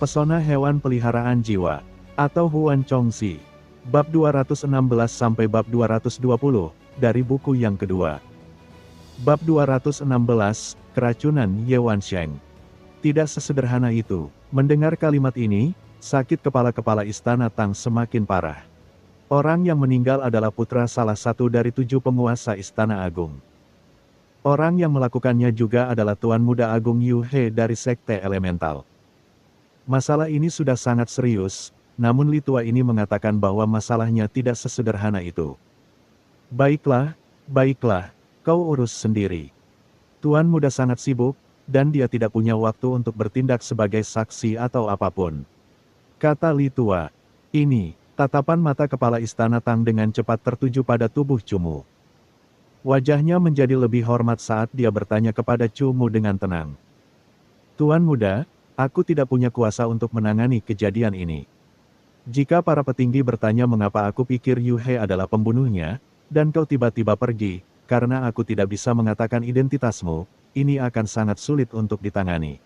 Pesona Hewan Peliharaan Jiwa, atau Huan Chongxi, bab 216 sampai bab 220, dari buku yang kedua. Bab 216, Keracunan Ye Wansheng. Tidak sesederhana itu. Mendengar kalimat ini, sakit kepala-kepala istana Tang semakin parah. Orang yang meninggal adalah putra salah satu dari 7 penguasa Istana Agung. Orang yang melakukannya juga adalah Tuan Muda Agung Yu He dari Sekte Elemental. Masalah ini sudah sangat serius, namun Li Tua ini mengatakan bahwa masalahnya tidak sesederhana itu. Baiklah, kau urus sendiri. Tuan Muda sangat sibuk, dan dia tidak punya waktu untuk bertindak sebagai saksi atau apapun. Kata Li Tua. Ini, tatapan mata kepala istana Tang dengan cepat tertuju pada tubuh Cumu. Wajahnya menjadi lebih hormat saat dia bertanya kepada Cumu dengan tenang. Tuan Muda, aku tidak punya kuasa untuk menangani kejadian ini. Jika para petinggi bertanya mengapa aku pikir Yu He adalah pembunuhnya, dan kau tiba-tiba pergi, karena aku tidak bisa mengatakan identitasmu, ini akan sangat sulit untuk ditangani.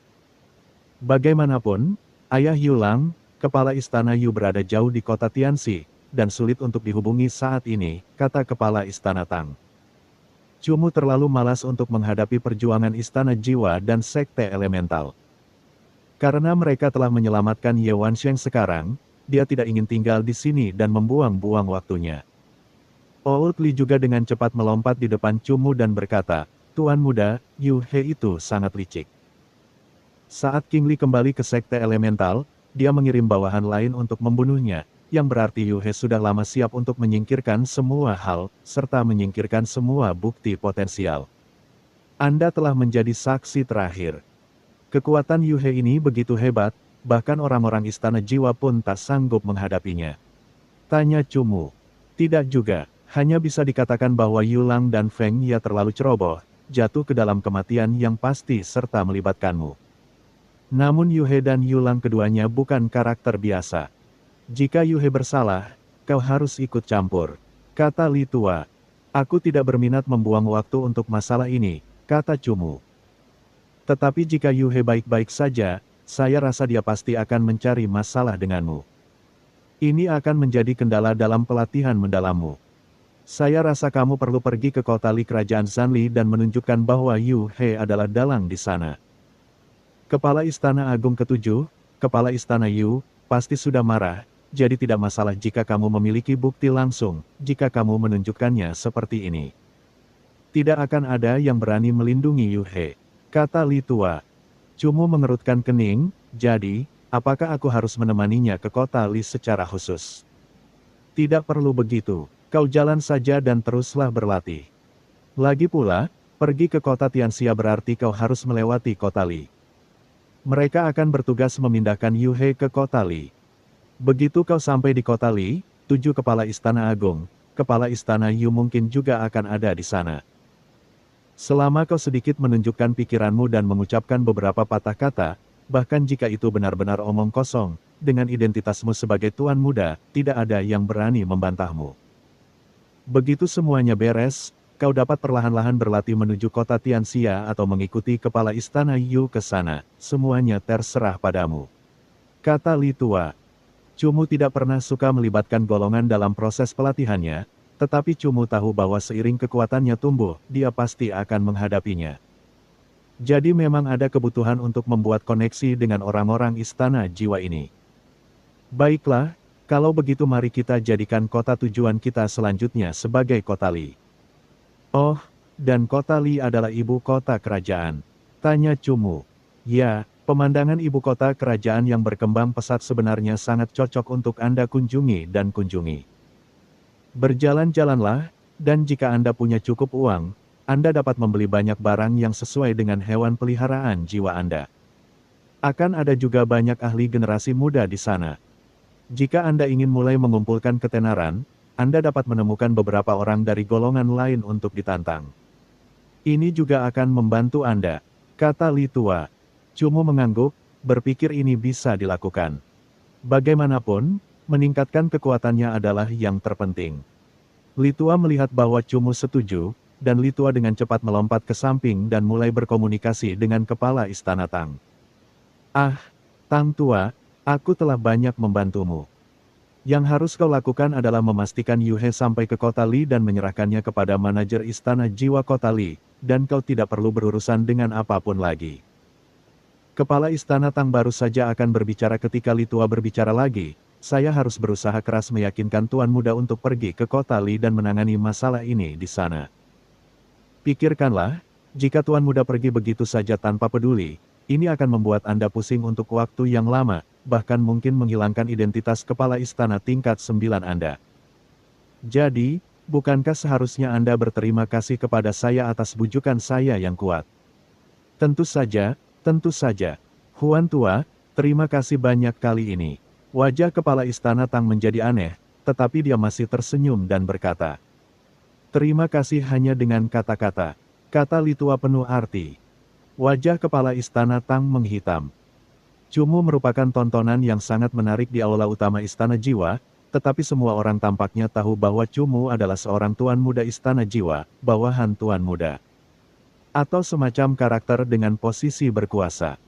Bagaimanapun, Ayah Yu Lang, kepala istana Yu berada jauh di kota Tianxi, dan sulit untuk dihubungi saat ini, kata kepala istana Tang. Cumu terlalu malas untuk menghadapi perjuangan istana jiwa dan sekte elemental. Karena mereka telah menyelamatkan Ye Wansheng sekarang, dia tidak ingin tinggal di sini dan membuang-buang waktunya. Old Li juga dengan cepat melompat di depan Cumu dan berkata, Tuan Muda, Yu He itu sangat licik. Saat King Li kembali ke Sekte Elemental, dia mengirim bawahan lain untuk membunuhnya, yang berarti Yu He sudah lama siap untuk menyingkirkan semua hal, serta menyingkirkan semua bukti potensial. Anda telah menjadi saksi terakhir. Kekuatan Yu He ini begitu hebat, bahkan orang-orang istana jiwa pun tak sanggup menghadapinya. Tanya Cumu. Tidak juga, hanya bisa dikatakan bahwa Yu Lang dan Feng Ye terlalu ceroboh, jatuh ke dalam kematian yang pasti serta melibatkanmu. Namun Yu He dan Yu Lang keduanya bukan karakter biasa. Jika Yu He bersalah, kau harus ikut campur. Kata Li Tua. Aku tidak berminat membuang waktu untuk masalah ini, kata Cumu. Tetapi jika Yu He baik-baik saja, saya rasa dia pasti akan mencari masalah denganmu. Ini akan menjadi kendala dalam pelatihan mendalammu. Saya rasa kamu perlu pergi ke kota Li Kerajaan Zanli dan menunjukkan bahwa Yu He adalah dalang di sana. Kepala Istana Agung ke-7, Kepala Istana Yu, pasti sudah marah, jadi tidak masalah jika kamu memiliki bukti langsung, jika kamu menunjukkannya seperti ini. Tidak akan ada yang berani melindungi Yu He. Kata Li Tua. Cumu mengerutkan kening, jadi, apakah aku harus menemaninya ke kota Li secara khusus? Tidak perlu begitu, kau jalan saja dan teruslah berlatih. Lagi pula, pergi ke kota Tianxia berarti kau harus melewati kota Li. Mereka akan bertugas memindahkan Yu He ke kota Li. Begitu kau sampai di kota Li, 7 kepala istana agung, kepala istana Yu mungkin juga akan ada di sana. Selama kau sedikit menunjukkan pikiranmu dan mengucapkan beberapa patah kata, bahkan jika itu benar-benar omong kosong, dengan identitasmu sebagai Tuan Muda, tidak ada yang berani membantahmu. Begitu semuanya beres, kau dapat perlahan-lahan berlatih menuju kota Tianxia atau mengikuti kepala istana Yu ke sana, semuanya terserah padamu. Kata Li Tua. Cumu tidak pernah suka melibatkan golongan dalam proses pelatihannya, tetapi Cumu tahu bahwa seiring kekuatannya tumbuh, dia pasti akan menghadapinya. Jadi memang ada kebutuhan untuk membuat koneksi dengan orang-orang istana jiwa ini. Baiklah, kalau begitu mari kita jadikan kota tujuan kita selanjutnya sebagai kota Li. Oh, dan kota Li adalah ibu kota kerajaan. Tanya Cumu. Ya, pemandangan ibu kota kerajaan yang berkembang pesat sebenarnya sangat cocok untuk Anda kunjungi dan kunjungi. Berjalan-jalanlah, dan jika Anda punya cukup uang, Anda dapat membeli banyak barang yang sesuai dengan hewan peliharaan jiwa Anda. Akan ada juga banyak ahli generasi muda di sana. Jika Anda ingin mulai mengumpulkan ketenaran, Anda dapat menemukan beberapa orang dari golongan lain untuk ditantang. Ini juga akan membantu Anda, kata Li Tua. Cumu mengangguk, berpikir ini bisa dilakukan. Bagaimanapun, meningkatkan kekuatannya adalah yang terpenting. Li Tua melihat bahwa Cumu setuju, dan Li Tua dengan cepat melompat ke samping dan mulai berkomunikasi dengan kepala istana Tang. Ah, Tang Tua, aku telah banyak membantumu. Yang harus kau lakukan adalah memastikan Yu He sampai ke kota Li dan menyerahkannya kepada manajer istana jiwa kota Li, dan kau tidak perlu berurusan dengan apapun lagi. Kepala istana Tang baru saja akan berbicara ketika Li Tua berbicara lagi. Saya harus berusaha keras meyakinkan Tuan Muda untuk pergi ke kota Li dan menangani masalah ini di sana. Pikirkanlah, jika Tuan Muda pergi begitu saja tanpa peduli, ini akan membuat Anda pusing untuk waktu yang lama, bahkan mungkin menghilangkan identitas kepala istana tingkat 9 Anda. Jadi, bukankah seharusnya Anda berterima kasih kepada saya atas bujukan saya yang kuat? Tentu saja, Huan Tua, terima kasih banyak kali ini. Wajah kepala istana Tang menjadi aneh, tetapi dia masih tersenyum dan berkata, terima kasih hanya dengan kata-kata, kata Li Tua penuh arti. Wajah kepala istana Tang menghitam. Cumu merupakan tontonan yang sangat menarik di aula utama istana jiwa, tetapi semua orang tampaknya tahu bahwa Cumu adalah seorang tuan muda istana jiwa, bawahan tuan muda. Atau semacam karakter dengan posisi berkuasa.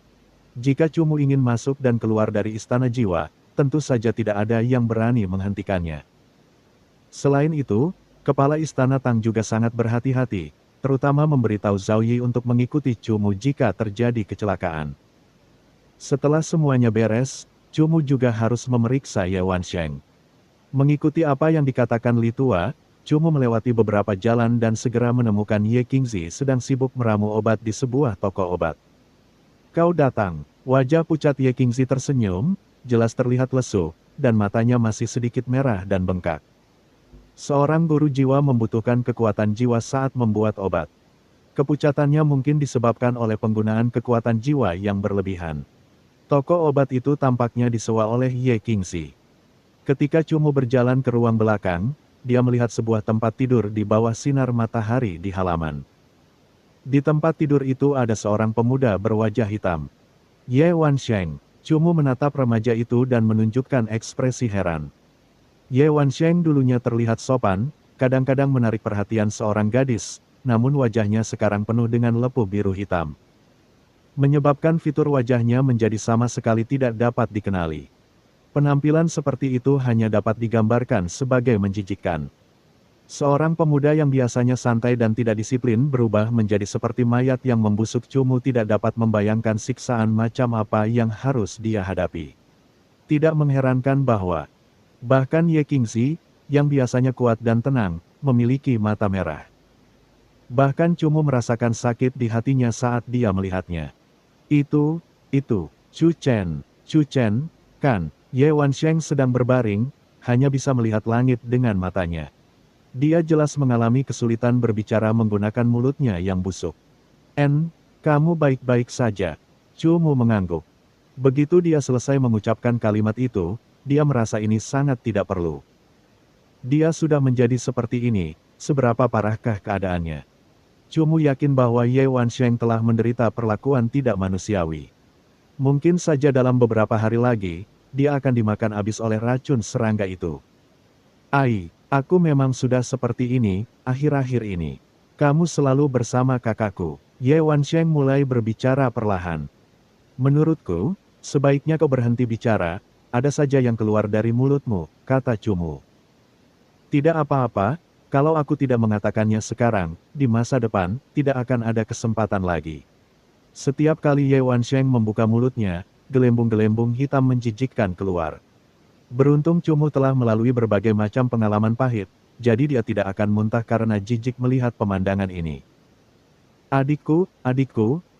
Jika Cumu ingin masuk dan keluar dari istana jiwa, tentu saja tidak ada yang berani menghentikannya. Selain itu, kepala istana Tang juga sangat berhati-hati, terutama memberitahu Zhao Yi untuk mengikuti Cumu jika terjadi kecelakaan. Setelah semuanya beres, Cumu juga harus memeriksa Ye Wansheng. Mengikuti apa yang dikatakan Li Tua, Cumu melewati beberapa jalan dan segera menemukan Ye Qingzi sedang sibuk meramu obat di sebuah toko obat. Kau datang, wajah pucat Ye Qingzi tersenyum, jelas terlihat lesu, dan matanya masih sedikit merah dan bengkak. Seorang guru jiwa membutuhkan kekuatan jiwa saat membuat obat. Kepucatannya mungkin disebabkan oleh penggunaan kekuatan jiwa yang berlebihan. Toko obat itu tampaknya disewa oleh Ye Qingzi. Ketika Cumu berjalan ke ruang belakang, dia melihat sebuah tempat tidur di bawah sinar matahari di halaman. Di tempat tidur itu ada seorang pemuda berwajah hitam. Ye Wansheng. Cumu menatap remaja itu dan menunjukkan ekspresi heran. Ye Wansheng dulunya terlihat sopan, kadang-kadang menarik perhatian seorang gadis, namun wajahnya sekarang penuh dengan lepu biru hitam. Menyebabkan fitur wajahnya menjadi sama sekali tidak dapat dikenali. Penampilan seperti itu hanya dapat digambarkan sebagai menjijikkan. Seorang pemuda yang biasanya santai dan tidak disiplin berubah menjadi seperti mayat yang membusuk. Cumu tidak dapat membayangkan siksaan macam apa yang harus dia hadapi. Tidak mengherankan bahwa bahkan Ye Qingzi, yang biasanya kuat dan tenang, memiliki mata merah. Bahkan Cumu merasakan sakit di hatinya saat dia melihatnya. Itu, Chu Chen, kan, Ye Wansheng sedang berbaring, hanya bisa melihat langit dengan matanya. Dia jelas mengalami kesulitan berbicara menggunakan mulutnya yang busuk. Kamu baik-baik saja, Cumu mengangguk. Begitu dia selesai mengucapkan kalimat itu, dia merasa ini sangat tidak perlu. Dia sudah menjadi seperti ini, seberapa parahkah keadaannya? Cumu yakin bahwa Ye Wansheng telah menderita perlakuan tidak manusiawi. Mungkin saja dalam beberapa hari lagi, dia akan dimakan habis oleh racun serangga itu. Aku memang sudah seperti ini, akhir-akhir ini. Kamu selalu bersama kakakku. Ye Wansheng mulai berbicara perlahan. Menurutku, sebaiknya kau berhenti bicara, ada saja yang keluar dari mulutmu, kata Cumu. Tidak apa-apa, kalau aku tidak mengatakannya sekarang, di masa depan, tidak akan ada kesempatan lagi. Setiap kali Ye Wansheng membuka mulutnya, gelembung-gelembung hitam menjijikkan keluar. Beruntung Cumu telah melalui berbagai macam pengalaman pahit, jadi dia tidak akan muntah karena jijik melihat pemandangan ini. Adikku,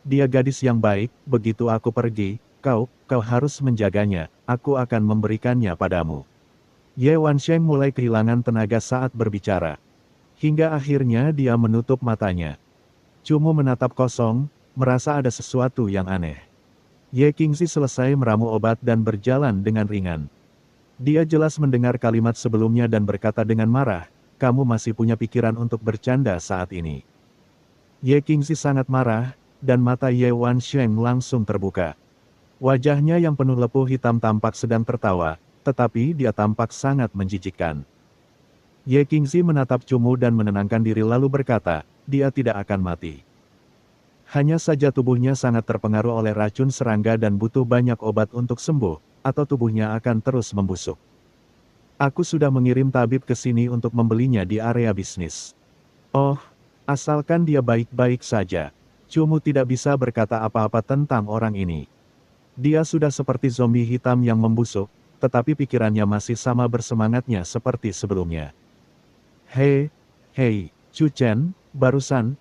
dia gadis yang baik, begitu aku pergi, kau harus menjaganya, aku akan memberikannya padamu. Ye Wansheng mulai kehilangan tenaga saat berbicara. Hingga akhirnya dia menutup matanya. Cumu menatap kosong, merasa ada sesuatu yang aneh. Ye Qingzi selesai meramu obat dan berjalan dengan ringan. Dia jelas mendengar kalimat sebelumnya dan berkata dengan marah, kamu masih punya pikiran untuk bercanda saat ini. Ye Qingzi sangat marah, dan mata Ye Wansheng langsung terbuka. Wajahnya yang penuh lepuh hitam tampak sedang tertawa, tetapi dia tampak sangat menjijikkan. Ye Qingzi menatap Cumu dan menenangkan diri lalu berkata, dia tidak akan mati. Hanya saja tubuhnya sangat terpengaruh oleh racun serangga dan butuh banyak obat untuk sembuh, atau tubuhnya akan terus membusuk. Aku sudah mengirim tabib ke sini untuk membelinya di area bisnis. Oh, asalkan dia baik-baik saja. Cumu tidak bisa berkata apa-apa tentang orang ini. Dia sudah seperti zombie hitam yang membusuk, tetapi pikirannya masih sama bersemangatnya seperti sebelumnya. Hei, hei, Chu Chen, barusan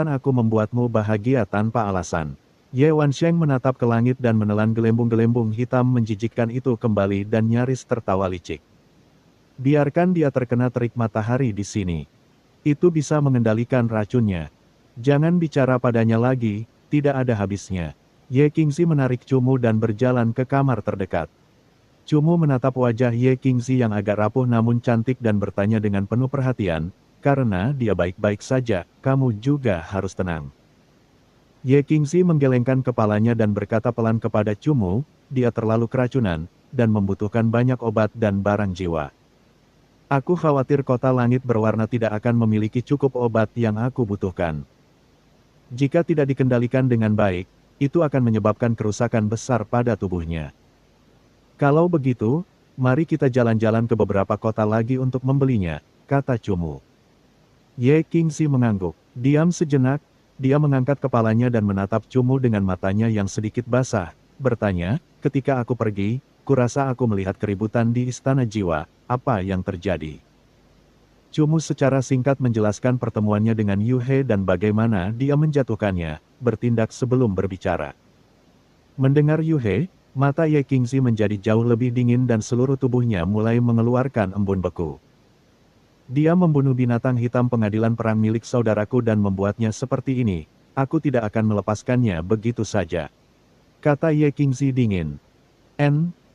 aku membuatmu bahagia tanpa alasan. Ye Wansheng menatap ke langit dan menelan gelembung-gelembung hitam menjijikkan itu kembali dan nyaris tertawa licik. Biarkan dia terkena terik matahari di sini. Itu bisa mengendalikan racunnya. Jangan bicara padanya lagi, tidak ada habisnya. Ye Qingzi menarik Cumu dan berjalan ke kamar terdekat. Cumu menatap wajah Ye Qingzi yang agak rapuh namun cantik dan bertanya dengan penuh perhatian, karena dia baik-baik saja, kamu juga harus tenang. Ye Qingzi menggelengkan kepalanya dan berkata pelan kepada Cumu, dia terlalu keracunan, dan membutuhkan banyak obat dan barang jiwa. Aku khawatir kota langit berwarna tidak akan memiliki cukup obat yang aku butuhkan. Jika tidak dikendalikan dengan baik, itu akan menyebabkan kerusakan besar pada tubuhnya. Kalau begitu, mari kita jalan-jalan ke beberapa kota lagi untuk membelinya, kata Cumu. Ye Qingzi mengangguk. Diam sejenak, dia mengangkat kepalanya dan menatap Cumu dengan matanya yang sedikit basah, bertanya, ketika aku pergi, kurasa aku melihat keributan di Istana Jiwa, apa yang terjadi? Cumu secara singkat menjelaskan pertemuannya dengan Yu He dan bagaimana dia menjatuhkannya, bertindak sebelum berbicara. Mendengar Yu He, mata Ye Qingzi menjadi jauh lebih dingin dan seluruh tubuhnya mulai mengeluarkan embun beku. Dia membunuh binatang hitam pengadilan perang milik saudaraku dan membuatnya seperti ini, aku tidak akan melepaskannya begitu saja. Kata Ye Qingzi dingin.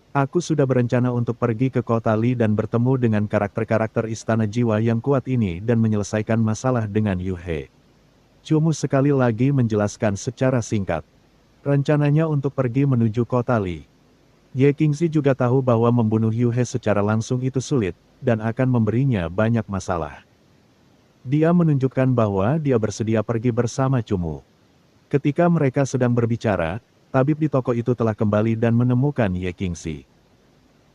Aku sudah berencana untuk pergi ke kota Li dan bertemu dengan karakter-karakter Istana Jiwa yang kuat ini dan menyelesaikan masalah dengan Yu He. Cumu sekali lagi menjelaskan secara singkat. Rencananya untuk pergi menuju kota Li. Ye Qingzi juga tahu bahwa membunuh Yu He secara langsung itu sulit, dan akan memberinya banyak masalah. Dia menunjukkan bahwa dia bersedia pergi bersama Cumu. Ketika mereka sedang berbicara, tabib di toko itu telah kembali dan menemukan Ye Qingzi.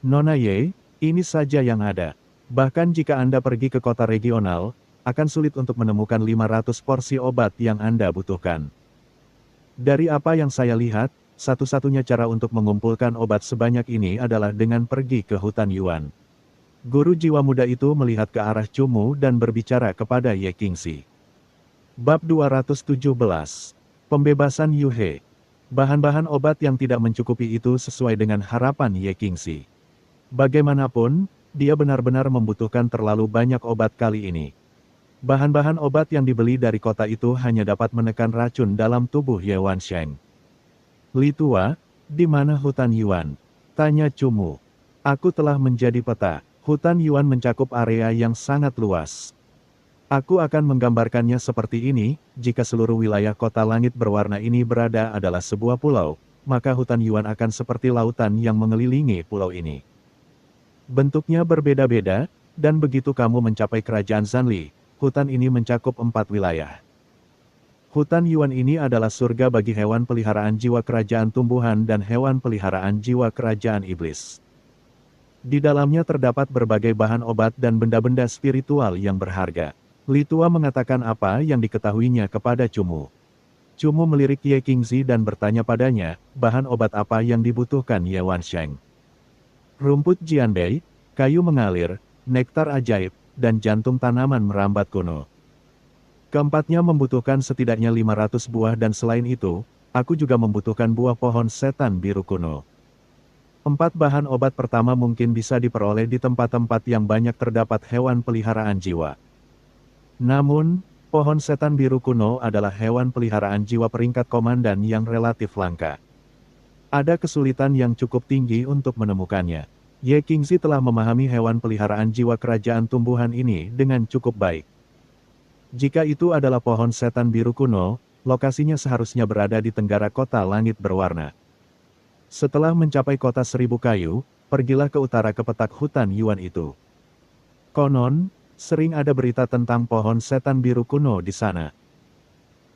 Nona Ye, ini saja yang ada. Bahkan jika Anda pergi ke kota regional, akan sulit untuk menemukan 500 porsi obat yang Anda butuhkan. Dari apa yang saya lihat, satu-satunya cara untuk mengumpulkan obat sebanyak ini adalah dengan pergi ke hutan Yuan. Guru jiwa muda itu melihat ke arah Cumu dan berbicara kepada Ye Qingzi. Bab 217. Pembebasan Yu He. Bahan-bahan obat yang tidak mencukupi itu sesuai dengan harapan Ye Qingzi. Bagaimanapun, dia benar-benar membutuhkan terlalu banyak obat kali ini. Bahan-bahan obat yang dibeli dari kota itu hanya dapat menekan racun dalam tubuh Ye Wansheng. Li Tua, di mana hutan Yuan? Tanya Cumu. Aku telah menjadi peta. Hutan Yuan mencakup area yang sangat luas. Aku akan menggambarkannya seperti ini, jika seluruh wilayah kota langit berwarna ini berada adalah sebuah pulau, maka hutan Yuan akan seperti lautan yang mengelilingi pulau ini. Bentuknya berbeda-beda, dan begitu kamu mencapai kerajaan Zanli, hutan ini mencakup 4 wilayah. Hutan Yuan ini adalah surga bagi hewan peliharaan jiwa kerajaan tumbuhan dan hewan peliharaan jiwa kerajaan iblis. Di dalamnya terdapat berbagai bahan obat dan benda-benda spiritual yang berharga. Li Tua mengatakan apa yang diketahuinya kepada Cumu. Cumu melirik Ye Qingzi dan bertanya padanya, bahan obat apa yang dibutuhkan Ye Wansheng. Rumput Jianbei, kayu mengalir, nektar ajaib, dan jantung tanaman merambat kuno. Keempatnya membutuhkan setidaknya 500 buah dan selain itu, aku juga membutuhkan buah pohon setan biru kuno. 4 bahan obat pertama mungkin bisa diperoleh di tempat-tempat yang banyak terdapat hewan peliharaan jiwa. Namun, pohon setan biru kuno adalah hewan peliharaan jiwa peringkat komandan yang relatif langka. Ada kesulitan yang cukup tinggi untuk menemukannya. Ye Qingzi telah memahami hewan peliharaan jiwa kerajaan tumbuhan ini dengan cukup baik. Jika itu adalah pohon setan biru kuno, lokasinya seharusnya berada di tenggara kota langit berwarna. Setelah mencapai kota seribu kayu, pergilah ke utara ke petak hutan Yuan itu. Konon, sering ada berita tentang pohon setan biru kuno di sana.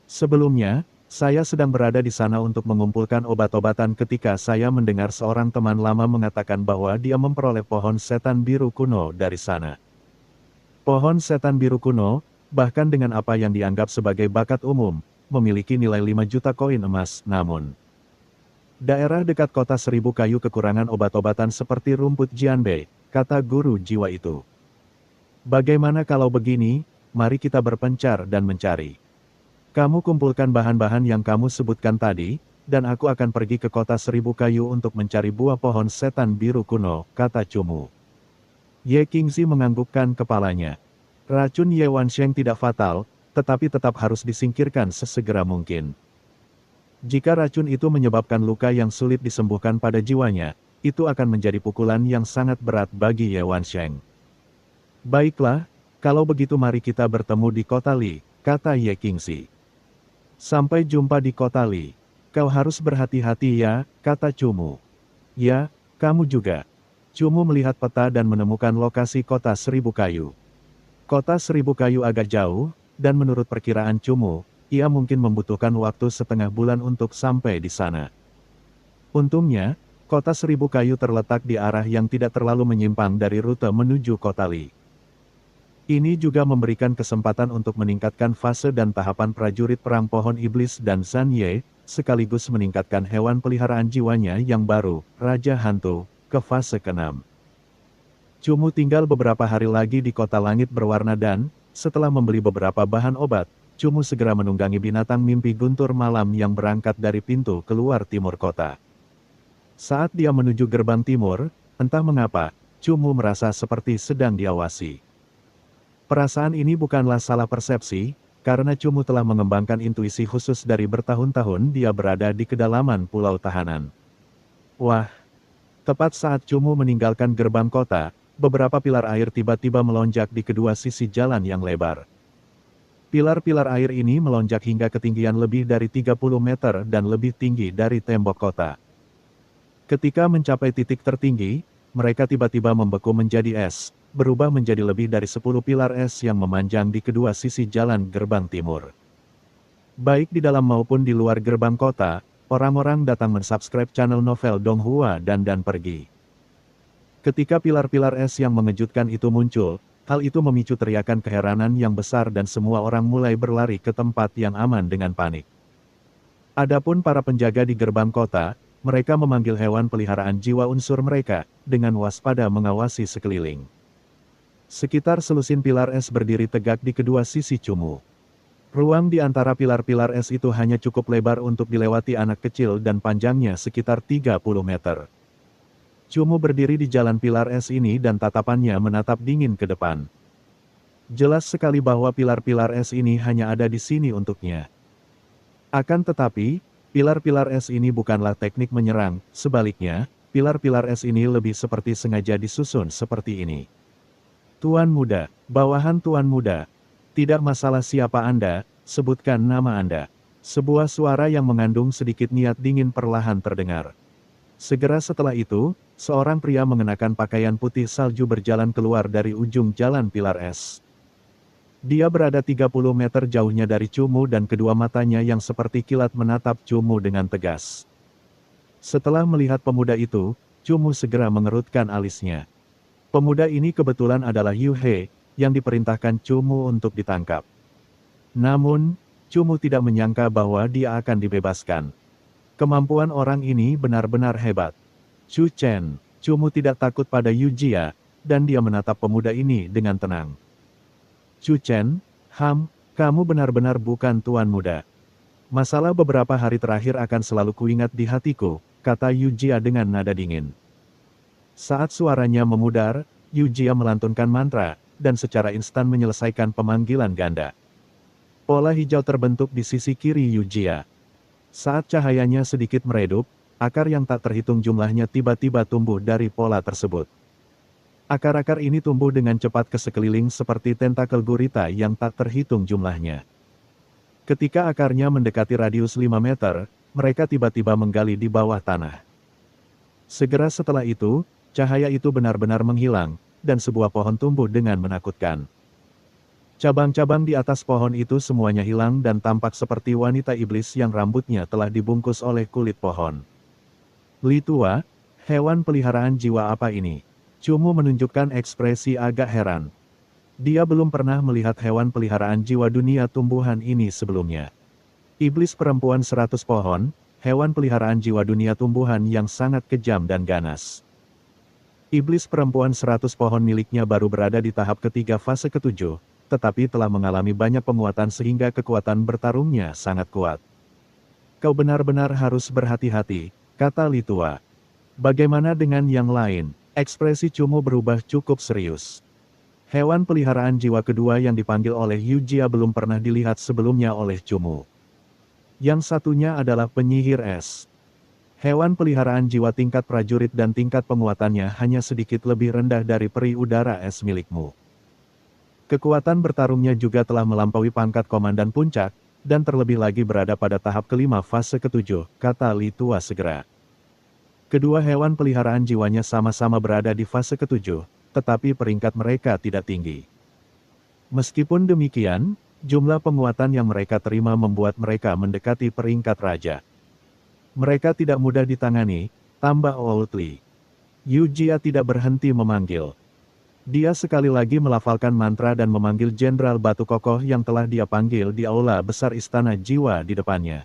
Sebelumnya, saya sedang berada di sana untuk mengumpulkan obat-obatan ketika saya mendengar seorang teman lama mengatakan bahwa dia memperoleh pohon setan biru kuno dari sana. Pohon setan biru kuno, bahkan dengan apa yang dianggap sebagai bakat umum, memiliki nilai 5 juta koin emas, namun daerah dekat kota seribu kayu kekurangan obat-obatan seperti rumput Jianbei, kata guru jiwa itu. Bagaimana kalau begini, mari kita berpencar dan mencari. Kamu kumpulkan bahan-bahan yang kamu sebutkan tadi, dan aku akan pergi ke kota seribu kayu untuk mencari buah pohon setan biru kuno, kata Cumu. Ye Qingzi menganggukkan kepalanya. Racun Ye Wansheng tidak fatal, tetapi tetap harus disingkirkan sesegera mungkin. Jika racun itu menyebabkan luka yang sulit disembuhkan pada jiwanya, itu akan menjadi pukulan yang sangat berat bagi Ye Wansheng. Baiklah, kalau begitu mari kita bertemu di kota Li, kata Ye Qingzi. Sampai jumpa di kota Li. Kau harus berhati-hati ya, kata Cumu. Ya, kamu juga. Cumu melihat peta dan menemukan lokasi kota seribu kayu. Kota seribu kayu agak jauh, dan menurut perkiraan Cumu, ia mungkin membutuhkan waktu setengah bulan untuk sampai di sana. Untungnya, kota seribu kayu terletak di arah yang tidak terlalu menyimpang dari rute menuju kota Li. Ini juga memberikan kesempatan untuk meningkatkan fase dan tahapan prajurit perang pohon iblis dan Zan Ye, sekaligus meningkatkan hewan peliharaan jiwanya yang baru, Raja Hantu, ke fase ke-6. Cumu tinggal beberapa hari lagi di kota langit berwarna dan, setelah membeli beberapa bahan obat, Cumu segera menunggangi binatang mimpi guntur malam yang berangkat dari pintu keluar timur kota. Saat dia menuju gerbang timur, entah mengapa, Cumu merasa seperti sedang diawasi. Perasaan ini bukanlah salah persepsi, karena Cumu telah mengembangkan intuisi khusus dari bertahun-tahun dia berada di kedalaman pulau tahanan. Wah! Tepat saat Cumu meninggalkan gerbang kota, beberapa pilar air tiba-tiba melonjak di kedua sisi jalan yang lebar. Pilar-pilar air ini melonjak hingga ketinggian lebih dari 30 meter dan lebih tinggi dari tembok kota. Ketika mencapai titik tertinggi, mereka tiba-tiba membeku menjadi es, berubah menjadi lebih dari 10 pilar es yang memanjang di kedua sisi jalan gerbang timur. Baik di dalam maupun di luar gerbang kota, orang-orang datang mensubscribe channel Novel Donghua dan pergi. Ketika pilar-pilar es yang mengejutkan itu muncul, hal itu memicu teriakan keheranan yang besar dan semua orang mulai berlari ke tempat yang aman dengan panik. Adapun para penjaga di gerbang kota, mereka memanggil hewan peliharaan jiwa unsur mereka, dengan waspada mengawasi sekeliling. Sekitar selusin pilar es berdiri tegak di kedua sisi Cumu. Ruang di antara pilar-pilar es itu hanya cukup lebar untuk dilewati anak kecil dan panjangnya sekitar 30 meter. Cumu berdiri di jalan pilar es ini dan tatapannya menatap dingin ke depan. Jelas sekali bahwa pilar-pilar es ini hanya ada di sini untuknya. Akan tetapi, pilar-pilar es ini bukanlah teknik menyerang, sebaliknya, pilar-pilar es ini lebih seperti sengaja disusun seperti ini. Tuan Muda, bawahan Tuan Muda. Tidak masalah siapa Anda, sebutkan nama Anda. Sebuah suara yang mengandung sedikit niat dingin perlahan terdengar. Segera setelah itu, seorang pria mengenakan pakaian putih salju berjalan keluar dari ujung jalan pilar es. Dia berada 30 meter jauhnya dari Cumu dan kedua matanya yang seperti kilat menatap Cumu dengan tegas. Setelah melihat pemuda itu, Cumu segera mengerutkan alisnya. Pemuda ini kebetulan adalah Yu He, yang diperintahkan Cumu untuk ditangkap. Namun, Cumu tidak menyangka bahwa dia akan dibebaskan. Kemampuan orang ini benar-benar hebat. Chu Chen, Cumu tidak takut pada Yu Jia, dan dia menatap pemuda ini dengan tenang. Chu Chen, kamu benar-benar bukan Tuan Muda. Masalah beberapa hari terakhir akan selalu kuingat di hatiku, kata Yu Jia dengan nada dingin. Saat suaranya memudar, Yu Jia melantunkan mantra, dan secara instan menyelesaikan pemanggilan ganda. Pola hijau terbentuk di sisi kiri Yu Jia. Saat cahayanya sedikit meredup, akar yang tak terhitung jumlahnya tiba-tiba tumbuh dari pola tersebut. Akar-akar ini tumbuh dengan cepat ke sekeliling seperti tentakel gurita yang tak terhitung jumlahnya. Ketika akarnya mendekati radius 5 meter, mereka tiba-tiba menggali di bawah tanah. Segera setelah itu, cahaya itu benar-benar menghilang, dan sebuah pohon tumbuh dengan menakutkan. Cabang-cabang di atas pohon itu semuanya hilang dan tampak seperti wanita iblis yang rambutnya telah dibungkus oleh kulit pohon. Li Tua, hewan peliharaan jiwa apa ini? Cumu menunjukkan ekspresi agak heran. Dia belum pernah melihat hewan peliharaan jiwa dunia tumbuhan ini sebelumnya. Iblis perempuan 100 pohon, hewan peliharaan jiwa dunia tumbuhan yang sangat kejam dan ganas. Iblis perempuan 100 pohon miliknya baru berada di tahap ketiga fase ketujuh, tetapi telah mengalami banyak penguatan sehingga kekuatan bertarungnya sangat kuat. Kau benar-benar harus berhati-hati, kata Li Tua. Bagaimana dengan yang lain? Ekspresi Cumu berubah cukup serius. Hewan peliharaan jiwa kedua yang dipanggil oleh Yu Jia belum pernah dilihat sebelumnya oleh Cumu. Yang satunya adalah penyihir es. Hewan peliharaan jiwa tingkat prajurit dan tingkat penguatannya hanya sedikit lebih rendah dari peri udara es milikmu. Kekuatan bertarungnya juga telah melampaui pangkat komandan puncak, dan terlebih lagi berada pada tahap kelima fase ketujuh, kata Li Tua segera. Kedua hewan peliharaan jiwanya sama-sama berada di fase ketujuh, tetapi peringkat mereka tidak tinggi. Meskipun demikian, jumlah penguatan yang mereka terima membuat mereka mendekati peringkat raja. Mereka tidak mudah ditangani, tambah Oultli. Yu Jia tidak berhenti memanggil. Dia sekali lagi melafalkan mantra dan memanggil Jenderal Batu Kokoh yang telah dia panggil di aula besar istana jiwa di depannya.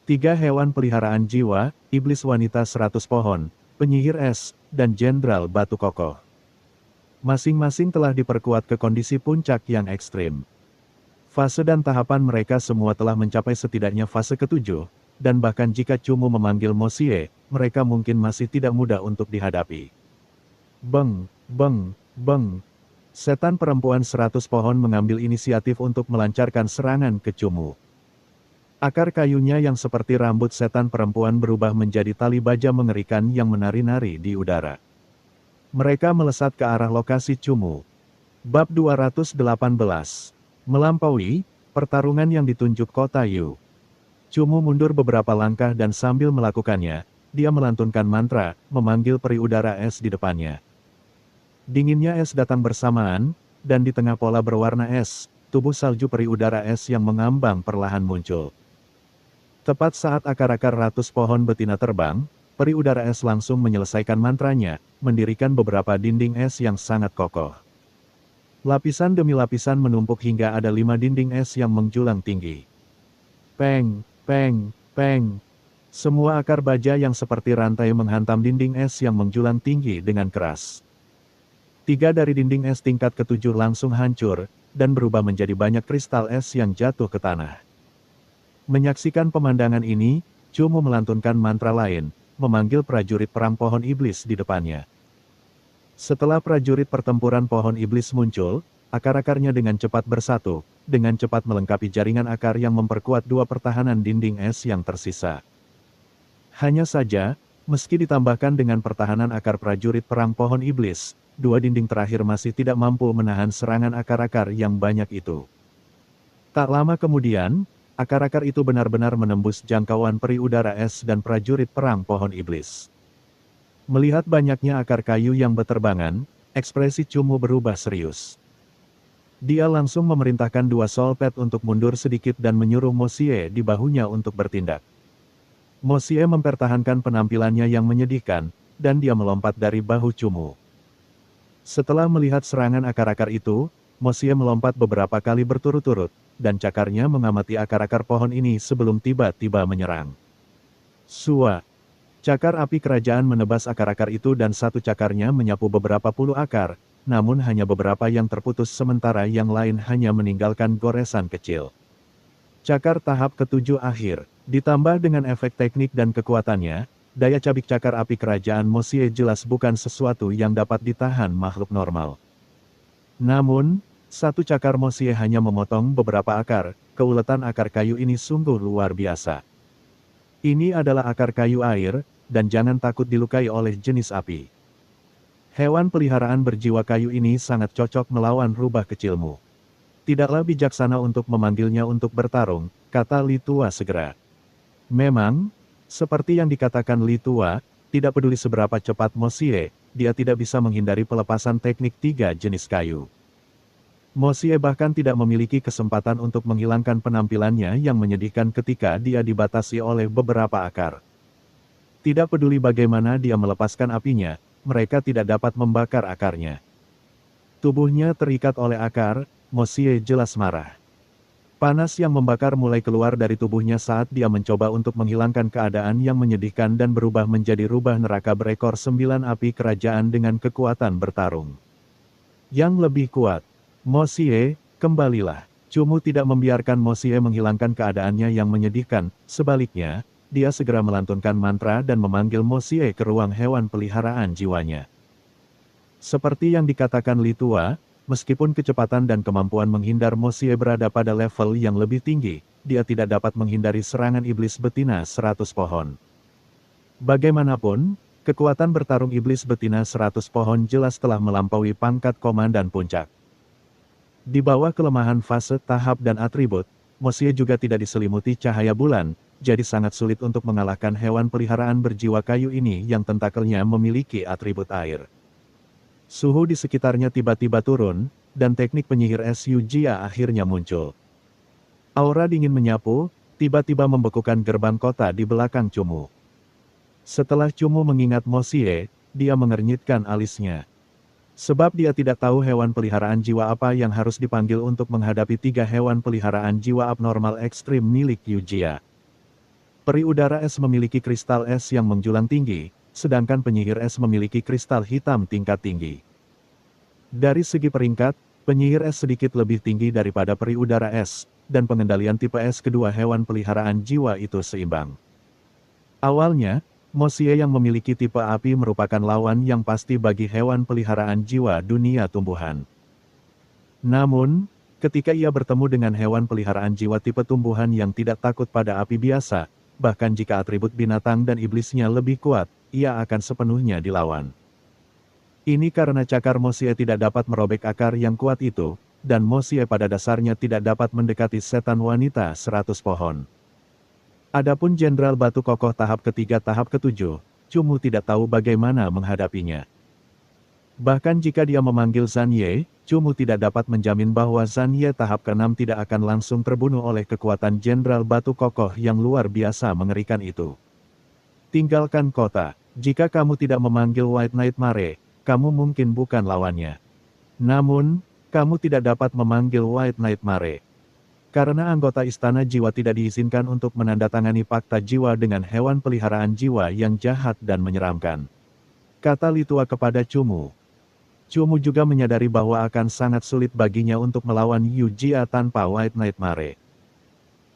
3 hewan peliharaan jiwa, iblis wanita 100 pohon, penyihir es, dan Jenderal Batu Kokoh. Masing-masing telah diperkuat ke kondisi puncak yang ekstrim. Fase dan tahapan mereka semua telah mencapai setidaknya fase ketujuh, dan bahkan jika Cumu memanggil Mosie, mereka mungkin masih tidak mudah untuk dihadapi. Beng, beng, beng. Setan perempuan 100 pohon mengambil inisiatif untuk melancarkan serangan ke Cumu. Akar kayunya yang seperti rambut setan perempuan berubah menjadi tali baja mengerikan yang menari-nari di udara. Mereka melesat ke arah lokasi Cumu. Bab 218. Melampaui, pertarungan yang ditunjuk kota Yu. Cumu mundur beberapa langkah dan sambil melakukannya, dia melantunkan mantra, memanggil peri udara es di depannya. Dinginnya es datang bersamaan, dan di tengah pola berwarna es, tubuh salju peri udara es yang mengambang perlahan muncul. Tepat saat akar-akar ratus pohon betina terbang, peri udara es langsung menyelesaikan mantranya, mendirikan beberapa dinding es yang sangat kokoh. Lapisan demi lapisan menumpuk hingga ada 5 dinding es yang menjulang tinggi. Peng, peng, peng. Semua akar baja yang seperti rantai menghantam dinding es yang menjulang tinggi dengan keras. 3 dari dinding es tingkat ketujuh langsung hancur, dan berubah menjadi banyak kristal es yang jatuh ke tanah. Menyaksikan pemandangan ini, Cumu melantunkan mantra lain, memanggil prajurit perang pohon iblis di depannya. Setelah prajurit pertempuran pohon iblis muncul, akar-akarnya dengan cepat bersatu, dengan cepat melengkapi jaringan akar yang memperkuat 2 pertahanan dinding es yang tersisa. Hanya saja, meski ditambahkan dengan pertahanan akar prajurit perang pohon iblis, 2 dinding terakhir masih tidak mampu menahan serangan akar-akar yang banyak itu. Tak lama kemudian, akar-akar itu benar-benar menembus jangkauan peri udara es dan prajurit perang pohon iblis. Melihat banyaknya akar kayu yang beterbangan, ekspresi Cumu berubah serius. Dia langsung memerintahkan 2 solpet untuk mundur sedikit dan menyuruh Mosie di bahunya untuk bertindak. Mosie mempertahankan penampilannya yang menyedihkan, dan dia melompat dari bahu Cumu. Setelah melihat serangan akar-akar itu, Mosie melompat beberapa kali berturut-turut, dan cakarnya mengamati akar-akar pohon ini sebelum tiba-tiba menyerang. Sua! Cakar api kerajaan menebas akar-akar itu dan satu cakarnya menyapu beberapa puluh akar, namun hanya beberapa yang terputus sementara yang lain hanya meninggalkan goresan kecil. Cakar tahap ketujuh akhir, ditambah dengan efek teknik dan kekuatannya, daya cabik cakar api kerajaan Mosie jelas bukan sesuatu yang dapat ditahan makhluk normal. Namun, satu cakar Mosie hanya memotong beberapa akar, keuletan akar kayu ini sungguh luar biasa. Ini adalah akar kayu air, dan jangan takut dilukai oleh jenis api. Hewan peliharaan berjiwa kayu ini sangat cocok melawan rubah kecilmu. Tidaklah bijaksana untuk memanggilnya untuk bertarung, kata Li Tua segera. Memang, seperti yang dikatakan Li Tua, Tidak peduli seberapa cepat Mo Xie, dia tidak bisa menghindari pelepasan teknik 3 jenis kayu. Mo Xie bahkan tidak memiliki kesempatan untuk menghilangkan penampilannya yang menyedihkan ketika dia dibatasi oleh beberapa akar. Tidak peduli bagaimana dia melepaskan apinya, mereka tidak dapat membakar akarnya. Tubuhnya terikat oleh akar, Mo Xie jelas marah. Panas yang membakar mulai keluar dari tubuhnya saat dia mencoba untuk menghilangkan keadaan yang menyedihkan dan berubah menjadi rubah neraka berekor 9 api kerajaan dengan kekuatan bertarung. Yang lebih kuat. Mo Xie, kembalilah. Cumu tidak membiarkan Mo Xie menghilangkan keadaannya yang menyedihkan, sebaliknya, dia segera melantunkan mantra dan memanggil Mo Xie ke ruang hewan peliharaan jiwanya. Seperti yang dikatakan Li Tua, meskipun kecepatan dan kemampuan menghindar Mo Xie berada pada level yang lebih tinggi, dia tidak dapat menghindari serangan iblis betina 100 pohon. Bagaimanapun, kekuatan bertarung iblis betina 100 pohon jelas telah melampaui pangkat komandan puncak. Di bawah kelemahan fase tahap dan atribut, Mo Xie juga tidak diselimuti cahaya bulan, jadi sangat sulit untuk mengalahkan hewan peliharaan berjiwa kayu ini yang tentakelnya memiliki atribut air. Suhu di sekitarnya tiba-tiba turun, dan teknik penyihir es Yujia akhirnya muncul. Aura dingin menyapu, tiba-tiba membekukan gerbang kota di belakang Cumu. Setelah Cumu mengingat Mo Xie, dia mengernyitkan alisnya. Sebab dia tidak tahu hewan peliharaan jiwa apa yang harus dipanggil untuk menghadapi 3 hewan peliharaan jiwa abnormal ekstrim milik Yujia. Peri udara es memiliki kristal es yang menjulang tinggi, sedangkan penyihir es memiliki kristal hitam tingkat tinggi. Dari segi peringkat, penyihir es sedikit lebih tinggi daripada peri udara es, dan pengendalian tipe es kedua hewan peliharaan jiwa itu seimbang. Awalnya, Mo Xie yang memiliki tipe api merupakan lawan yang pasti bagi hewan peliharaan jiwa dunia tumbuhan. Namun, ketika ia bertemu dengan hewan peliharaan jiwa tipe tumbuhan yang tidak takut pada api biasa, bahkan jika atribut binatang dan iblisnya lebih kuat, ia akan sepenuhnya dilawan. Ini karena cakar Mo Xie tidak dapat merobek akar yang kuat itu, dan Mo Xie pada dasarnya tidak dapat mendekati setan wanita 100 pohon. Adapun Jenderal Batu Kokoh tahap ketiga tahap ketujuh, Cumu tidak tahu bagaimana menghadapinya. Bahkan jika dia memanggil Zhan Ye, Cumu tidak dapat menjamin bahwa Zhan Ye tahap ke-6 tidak akan langsung terbunuh oleh kekuatan Jenderal Batu Kokoh yang luar biasa mengerikan itu. Tinggalkan kota, jika kamu tidak memanggil White Knight Mare, kamu mungkin bukan lawannya. Namun, kamu tidak dapat memanggil White Knight Mare. Karena anggota Istana Jiwa tidak diizinkan untuk menandatangani fakta jiwa dengan hewan peliharaan jiwa yang jahat dan menyeramkan. Kata Li Tua kepada Cumu. Cumu juga menyadari bahwa akan sangat sulit baginya untuk melawan Yujia tanpa White Knight Mare.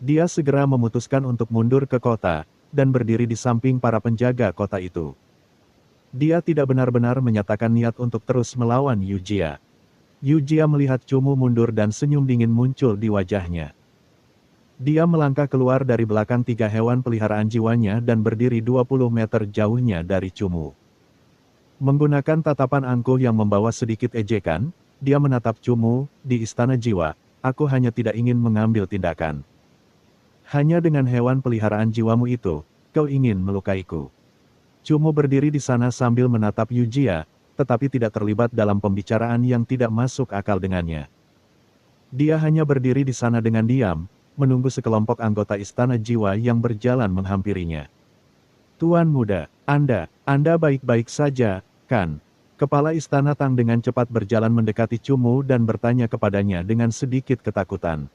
Dia segera memutuskan untuk mundur ke kota, dan berdiri di samping para penjaga kota itu. Dia tidak benar-benar menyatakan niat untuk terus melawan Yujia. Yujia melihat Cumu mundur dan senyum dingin muncul di wajahnya. Dia melangkah keluar dari belakang 3 hewan peliharaan jiwanya dan berdiri 20 meter jauhnya dari Cumu. Menggunakan tatapan angkuh yang membawa sedikit ejekan, dia menatap Cumu, di Istana Jiwa, aku hanya tidak ingin mengambil tindakan. Hanya dengan hewan peliharaan jiwamu itu, kau ingin melukaiku. Cumu berdiri di sana sambil menatap Yujia, tetapi tidak terlibat dalam pembicaraan yang tidak masuk akal dengannya. Dia hanya berdiri di sana dengan diam, menunggu sekelompok anggota Istana Jiwa yang berjalan menghampirinya. Tuan muda, Anda baik-baik saja, kan? Kepala Istana Tang dengan cepat berjalan mendekati Cumu dan bertanya kepadanya dengan sedikit ketakutan.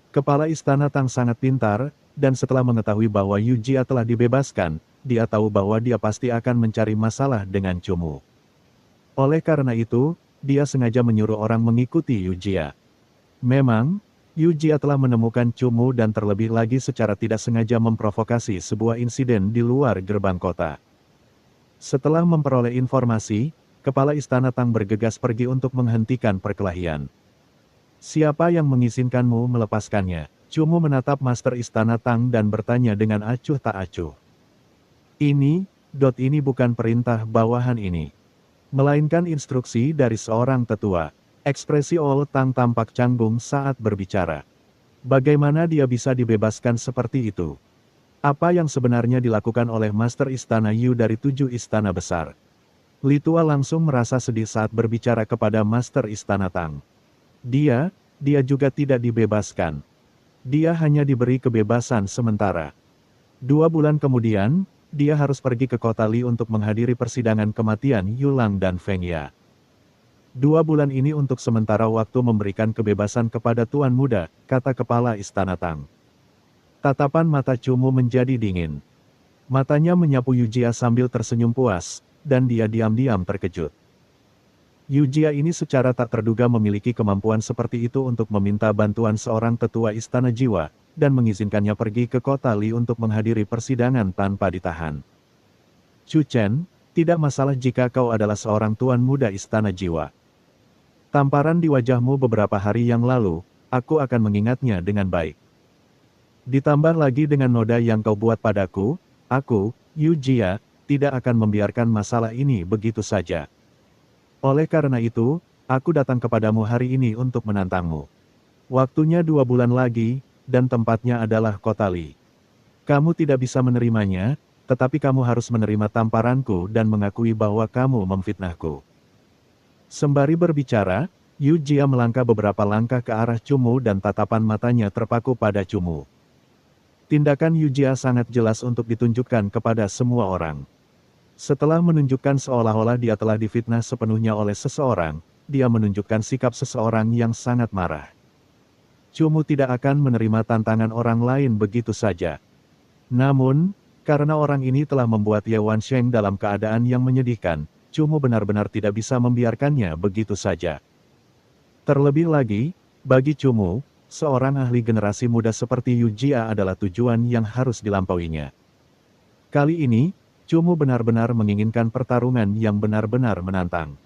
Kepala Istana Tang sangat pintar, dan setelah mengetahui bahwa Yujia telah dibebaskan, dia tahu bahwa dia pasti akan mencari masalah dengan Cumu. Oleh karena itu, dia sengaja menyuruh orang mengikuti Yujia. Memang, Yujia telah menemukan Cumu dan terlebih lagi secara tidak sengaja memprovokasi sebuah insiden di luar gerbang kota. Setelah memperoleh informasi, Kepala Istana Tang bergegas pergi untuk menghentikan perkelahian. Siapa yang mengizinkanmu melepaskannya? Cumu menatap Master Istana Tang dan bertanya dengan acuh tak acuh. Ini bukan perintah bawahan ini. Melainkan instruksi dari seorang tetua. Ekspresi Ol Tang tampak canggung saat berbicara. Bagaimana dia bisa dibebaskan seperti itu? Apa yang sebenarnya dilakukan oleh Master Istana Yu dari 7 istana besar? Li Tua langsung merasa sedih saat berbicara kepada Master Istana Tang. Dia juga tidak dibebaskan. Dia hanya diberi kebebasan sementara. 2 bulan kemudian, dia harus pergi ke kota Li untuk menghadiri persidangan kematian Yulang dan Feng Ya. 2 bulan ini untuk sementara waktu memberikan kebebasan kepada Tuan Muda, kata kepala Istana Tang. Tatapan mata Cumu menjadi dingin. Matanya menyapu Yujia sambil tersenyum puas, dan dia diam-diam terkejut. Yujia ini secara tak terduga memiliki kemampuan seperti itu untuk meminta bantuan seorang tetua istana jiwa, dan mengizinkannya pergi ke kota Li untuk menghadiri persidangan tanpa ditahan. Chu Chen, tidak masalah jika kau adalah seorang tuan muda istana jiwa. Tamparan di wajahmu beberapa hari yang lalu, aku akan mengingatnya dengan baik. Ditambah lagi dengan noda yang kau buat padaku, aku, Yujia, tidak akan membiarkan masalah ini begitu saja. Oleh karena itu, aku datang kepadamu hari ini untuk menantangmu. Waktunya 2 bulan lagi, dan tempatnya adalah kota Li. Kamu tidak bisa menerimanya, tetapi kamu harus menerima tamparanku dan mengakui bahwa kamu memfitnahku. Sembari berbicara, Yu Jia melangkah beberapa langkah ke arah Cumu dan tatapan matanya terpaku pada Cumu. Tindakan Yu Jia sangat jelas untuk ditunjukkan kepada semua orang. Setelah menunjukkan seolah-olah dia telah difitnah sepenuhnya oleh seseorang, dia menunjukkan sikap seseorang yang sangat marah. Cumu tidak akan menerima tantangan orang lain begitu saja. Namun, karena orang ini telah membuat Ye Wansheng dalam keadaan yang menyedihkan, Cumu benar-benar tidak bisa membiarkannya begitu saja. Terlebih lagi, bagi Cumu, seorang ahli generasi muda seperti Yu Jia adalah tujuan yang harus dilampauinya. Kali ini, Cumu benar-benar menginginkan pertarungan yang benar-benar menantang.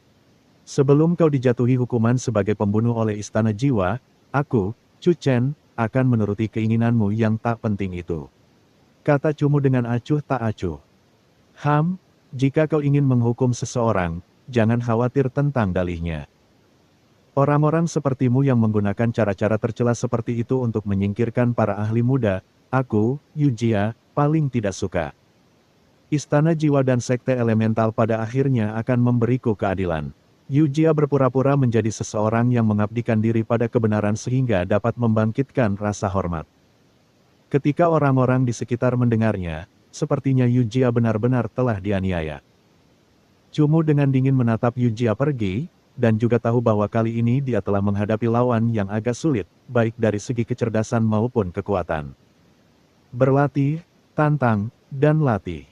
Sebelum kau dijatuhi hukuman sebagai pembunuh oleh Istana Jiwa, aku, Chu Chen, akan menuruti keinginanmu yang tak penting itu. Kata Cumu dengan acuh tak acuh. Jika kau ingin menghukum seseorang, jangan khawatir tentang dalihnya. Orang-orang sepertimu yang menggunakan cara-cara tercela seperti itu untuk menyingkirkan para ahli muda, aku, Yu Jia, paling tidak suka. Istana Jiwa dan Sekte Elemental pada akhirnya akan memberiku keadilan. Yu Jia berpura-pura menjadi seseorang yang mengabdikan diri pada kebenaran sehingga dapat membangkitkan rasa hormat. Ketika orang-orang di sekitar mendengarnya, sepertinya Yu Jia benar-benar telah dianiaya. Cumu dengan dingin menatap Yu Jia pergi, dan juga tahu bahwa kali ini dia telah menghadapi lawan yang agak sulit, baik dari segi kecerdasan maupun kekuatan. Berlatih, tantang, dan latih.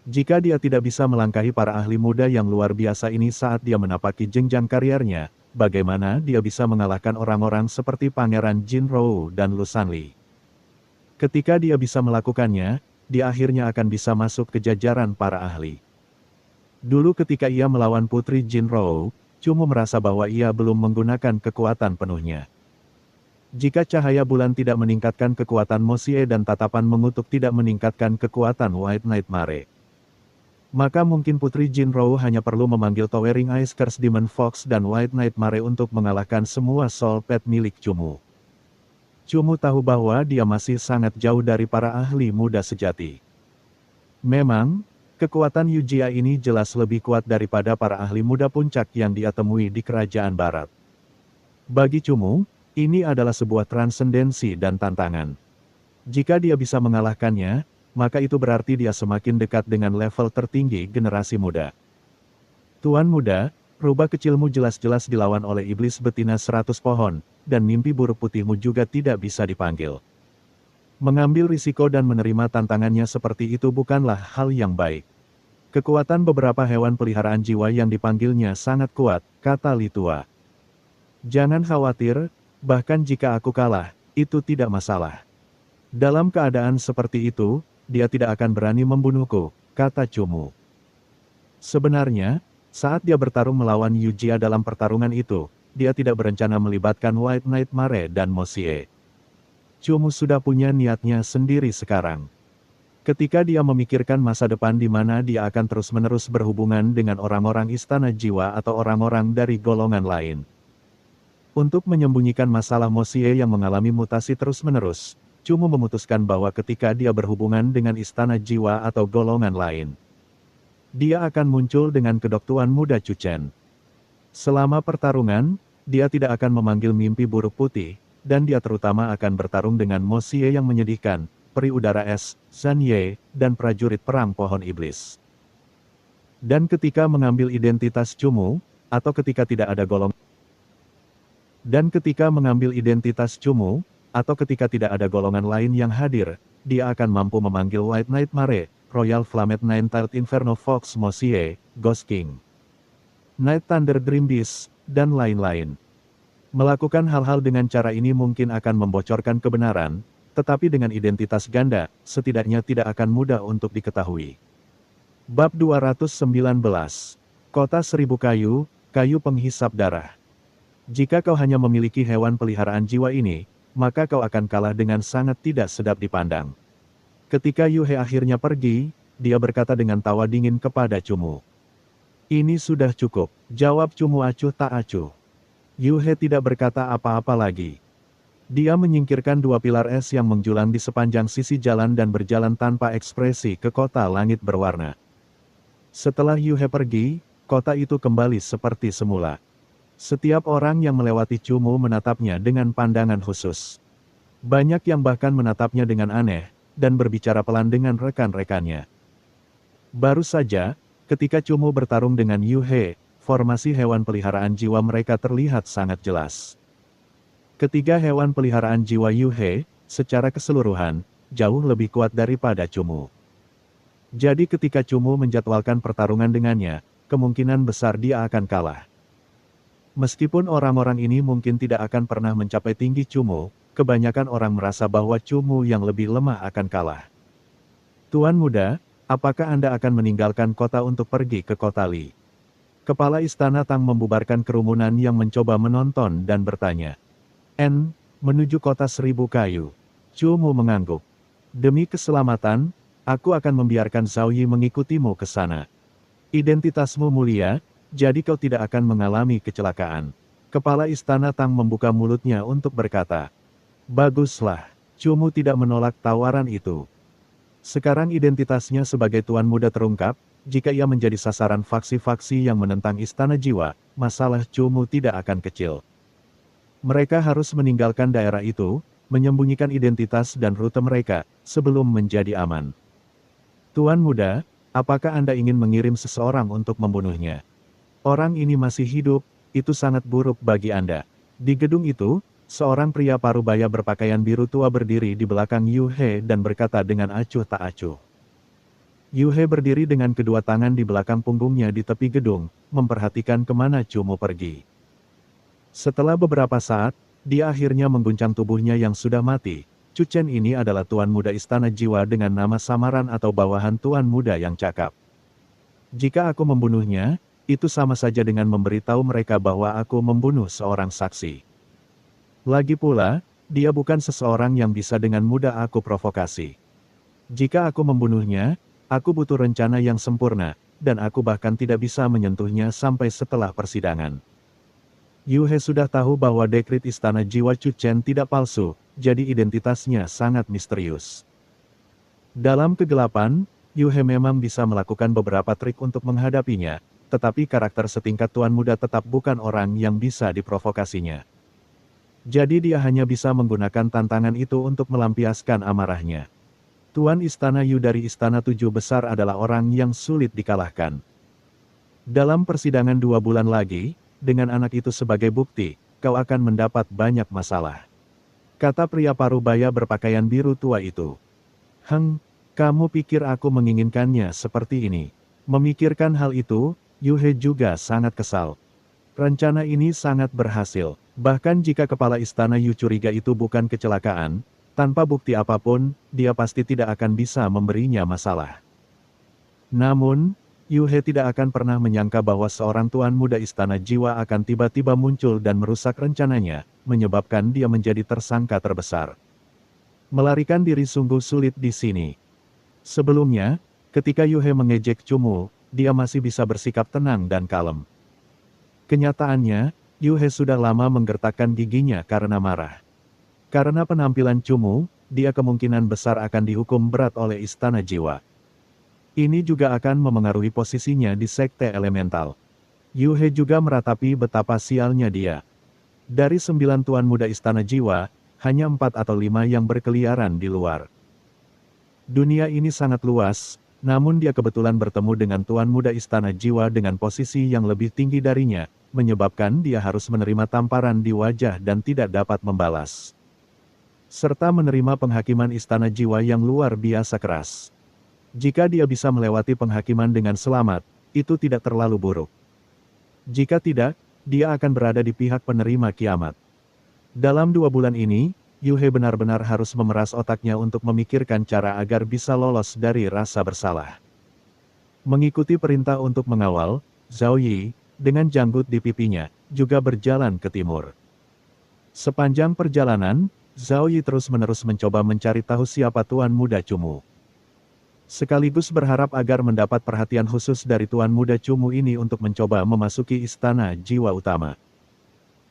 Jika dia tidak bisa melangkahi para ahli muda yang luar biasa ini saat dia menapaki jenjang kariernya, bagaimana dia bisa mengalahkan orang-orang seperti Pangeran Jin Rou dan Lu Sanli? Ketika dia bisa melakukannya, dia akhirnya akan bisa masuk ke jajaran para ahli. Dulu ketika ia melawan Putri Jin Rou, Cumu merasa bahwa ia belum menggunakan kekuatan penuhnya. Jika cahaya bulan tidak meningkatkan kekuatan Mo Xie dan tatapan mengutuk tidak meningkatkan kekuatan White Night Mare, maka mungkin Putri Jin Rou hanya perlu memanggil Towering Ice Curse Demon Fox dan White Night Mare untuk mengalahkan semua Soul Pet milik Cumu. Cumu tahu bahwa dia masih sangat jauh dari para ahli muda sejati. Memang, kekuatan Yu Jia ini jelas lebih kuat daripada para ahli muda puncak yang dia temui di kerajaan barat. Bagi Cumu, ini adalah sebuah transendensi dan tantangan. Jika dia bisa mengalahkannya, maka itu berarti dia semakin dekat dengan level tertinggi generasi muda. Tuan muda, rubah kecilmu jelas-jelas dilawan oleh iblis betina 100 pohon, dan mimpi buruk putihmu juga tidak bisa dipanggil. Mengambil risiko dan menerima tantangannya seperti itu bukanlah hal yang baik. Kekuatan beberapa hewan peliharaan jiwa yang dipanggilnya sangat kuat, kata Li Tua. Jangan khawatir, bahkan jika aku kalah, itu tidak masalah. Dalam keadaan seperti itu, dia tidak akan berani membunuhku, kata Cumu. Sebenarnya, saat dia bertarung melawan Yu Jia dalam pertarungan itu, dia tidak berencana melibatkan White Night Mare dan Mo Xie. Cumu sudah punya niatnya sendiri sekarang. Ketika dia memikirkan masa depan di mana dia akan terus-menerus berhubungan dengan orang-orang istana jiwa atau orang-orang dari golongan lain. Untuk menyembunyikan masalah Mo Xie yang mengalami mutasi terus-menerus, Cumu memutuskan bahwa ketika dia berhubungan dengan istana jiwa atau golongan lain, dia akan muncul dengan kedok Tuan Muda Chuchen. Selama pertarungan, dia tidak akan memanggil mimpi buruk putih, dan dia terutama akan bertarung dengan Mo Xie yang menyedihkan, peri udara es, Zhan Ye, dan prajurit perang pohon iblis. Dan ketika mengambil identitas Cumu, atau ketika tidak ada golongan, atau ketika tidak ada golongan lain yang hadir, dia akan mampu memanggil White Knight Mare, Royal Flamed Nine-Tailed Inferno Fox Mo Xie, Ghost King, Night Thunder Dream Beast, dan lain-lain. Melakukan hal-hal dengan cara ini mungkin akan membocorkan kebenaran, tetapi dengan identitas ganda, setidaknya tidak akan mudah untuk diketahui. Bab 219. Kota Seribu Kayu, Kayu Penghisap Darah. Jika kau hanya memiliki hewan peliharaan jiwa ini, maka kau akan kalah dengan sangat tidak sedap dipandang. Ketika Yu He akhirnya pergi, dia berkata dengan tawa dingin kepada Cumu. Ini sudah cukup, jawab Cumu acuh tak acuh. Yu He tidak berkata apa-apa lagi. Dia menyingkirkan dua pilar es yang menjulang di sepanjang sisi jalan dan berjalan tanpa ekspresi ke kota langit berwarna. Setelah Yu He pergi, kota itu kembali seperti semula. Setiap orang yang melewati Cumu menatapnya dengan pandangan khusus. Banyak yang bahkan menatapnya dengan aneh, dan berbicara pelan dengan rekan-rekannya. Baru saja, ketika Cumu bertarung dengan Yu He, formasi hewan peliharaan jiwa mereka terlihat sangat jelas. Ketiga hewan peliharaan jiwa Yu He, secara keseluruhan, jauh lebih kuat daripada Cumu. Jadi ketika Cumu menjadwalkan pertarungan dengannya, kemungkinan besar dia akan kalah. Meskipun orang-orang ini mungkin tidak akan pernah mencapai tinggi Cumu, kebanyakan orang merasa bahwa Cumu yang lebih lemah akan kalah. Tuan Muda, apakah Anda akan meninggalkan kota untuk pergi ke kota Li? Kepala Istana Tang membubarkan kerumunan yang mencoba menonton dan bertanya. Menuju kota Seribu Kayu. Cumu mengangguk. Demi keselamatan, aku akan membiarkan Zhao Yi mengikutimu ke sana. Identitasmu mulia, jadi kau tidak akan mengalami kecelakaan. Kepala Istana Tang membuka mulutnya untuk berkata. Baguslah, Cumu tidak menolak tawaran itu. Sekarang identitasnya sebagai Tuan Muda terungkap, jika ia menjadi sasaran faksi-faksi yang menentang Istana Jiwa, masalah Cumu tidak akan kecil. Mereka harus meninggalkan daerah itu, menyembunyikan identitas dan rute mereka, sebelum menjadi aman. Tuan Muda, apakah Anda ingin mengirim seseorang untuk membunuhnya? Orang ini masih hidup, itu sangat buruk bagi Anda. Di gedung itu, seorang pria parubaya berpakaian biru tua berdiri di belakang Yu He dan berkata dengan acuh tak acuh. Yu He berdiri dengan kedua tangan di belakang punggungnya di tepi gedung, memperhatikan kemana Cumu pergi. Setelah beberapa saat, dia akhirnya mengguncang tubuhnya yang sudah mati. Chuchen ini adalah Tuan Muda Istana Jiwa dengan nama samaran atau bawahan Tuan Muda yang cakap. Jika aku membunuhnya, itu sama saja dengan memberitahu mereka bahwa aku membunuh seorang saksi. Lagi pula, dia bukan seseorang yang bisa dengan mudah aku provokasi. Jika aku membunuhnya, aku butuh rencana yang sempurna, dan aku bahkan tidak bisa menyentuhnya sampai setelah persidangan. Yu He sudah tahu bahwa dekrit Istana Jiwa Chuchen tidak palsu, jadi identitasnya sangat misterius. Dalam kegelapan, Yu He memang bisa melakukan beberapa trik untuk menghadapinya, tetapi karakter setingkat Tuan Muda tetap bukan orang yang bisa diprovokasinya. Jadi dia hanya bisa menggunakan tantangan itu untuk melampiaskan amarahnya. Tuan Istana Yu dari Istana Tujuh Besar adalah orang yang sulit dikalahkan. Dalam persidangan 2 bulan lagi, dengan anak itu sebagai bukti, kau akan mendapat banyak masalah. Kata pria parubaya berpakaian biru tua itu. Kamu pikir aku menginginkannya seperti ini? Memikirkan hal itu, Yu He juga sangat kesal. Rencana ini sangat berhasil, bahkan jika kepala istana Yu curiga itu bukan kecelakaan, tanpa bukti apapun, dia pasti tidak akan bisa memberinya masalah. Namun, Yu He tidak akan pernah menyangka bahwa seorang Tuan Muda Istana Jiwa akan tiba-tiba muncul dan merusak rencananya, menyebabkan dia menjadi tersangka terbesar. Melarikan diri sungguh sulit di sini. Sebelumnya, ketika Yu He mengejek Cumu, dia masih bisa bersikap tenang dan kalem. Kenyataannya, Yu He sudah lama menggertakkan giginya karena marah. Karena penampilan Cumu, dia kemungkinan besar akan dihukum berat oleh Istana Jiwa. Ini juga akan memengaruhi posisinya di Sekte Elemental. Yu He juga meratapi betapa sialnya dia. Dari 9 tuan muda Istana Jiwa, hanya 4 atau 5 yang berkeliaran di luar. Dunia ini sangat luas, namun dia kebetulan bertemu dengan tuan muda Istana Jiwa dengan posisi yang lebih tinggi darinya, menyebabkan dia harus menerima tamparan di wajah dan tidak dapat membalas. Serta menerima penghakiman Istana Jiwa yang luar biasa keras. Jika dia bisa melewati penghakiman dengan selamat, itu tidak terlalu buruk. Jika tidak, dia akan berada di pihak penerima kiamat. Dalam 2 bulan ini, Yu He benar-benar harus memeras otaknya untuk memikirkan cara agar bisa lolos dari rasa bersalah. Mengikuti perintah untuk mengawal, Zhao Yi, dengan janggut di pipinya, juga berjalan ke timur. Sepanjang perjalanan, Zhao Yi terus-menerus mencoba mencari tahu siapa Tuan Muda Cumu. Sekaligus berharap agar mendapat perhatian khusus dari Tuan Muda Cumu ini untuk mencoba memasuki Istana Jiwa Utama.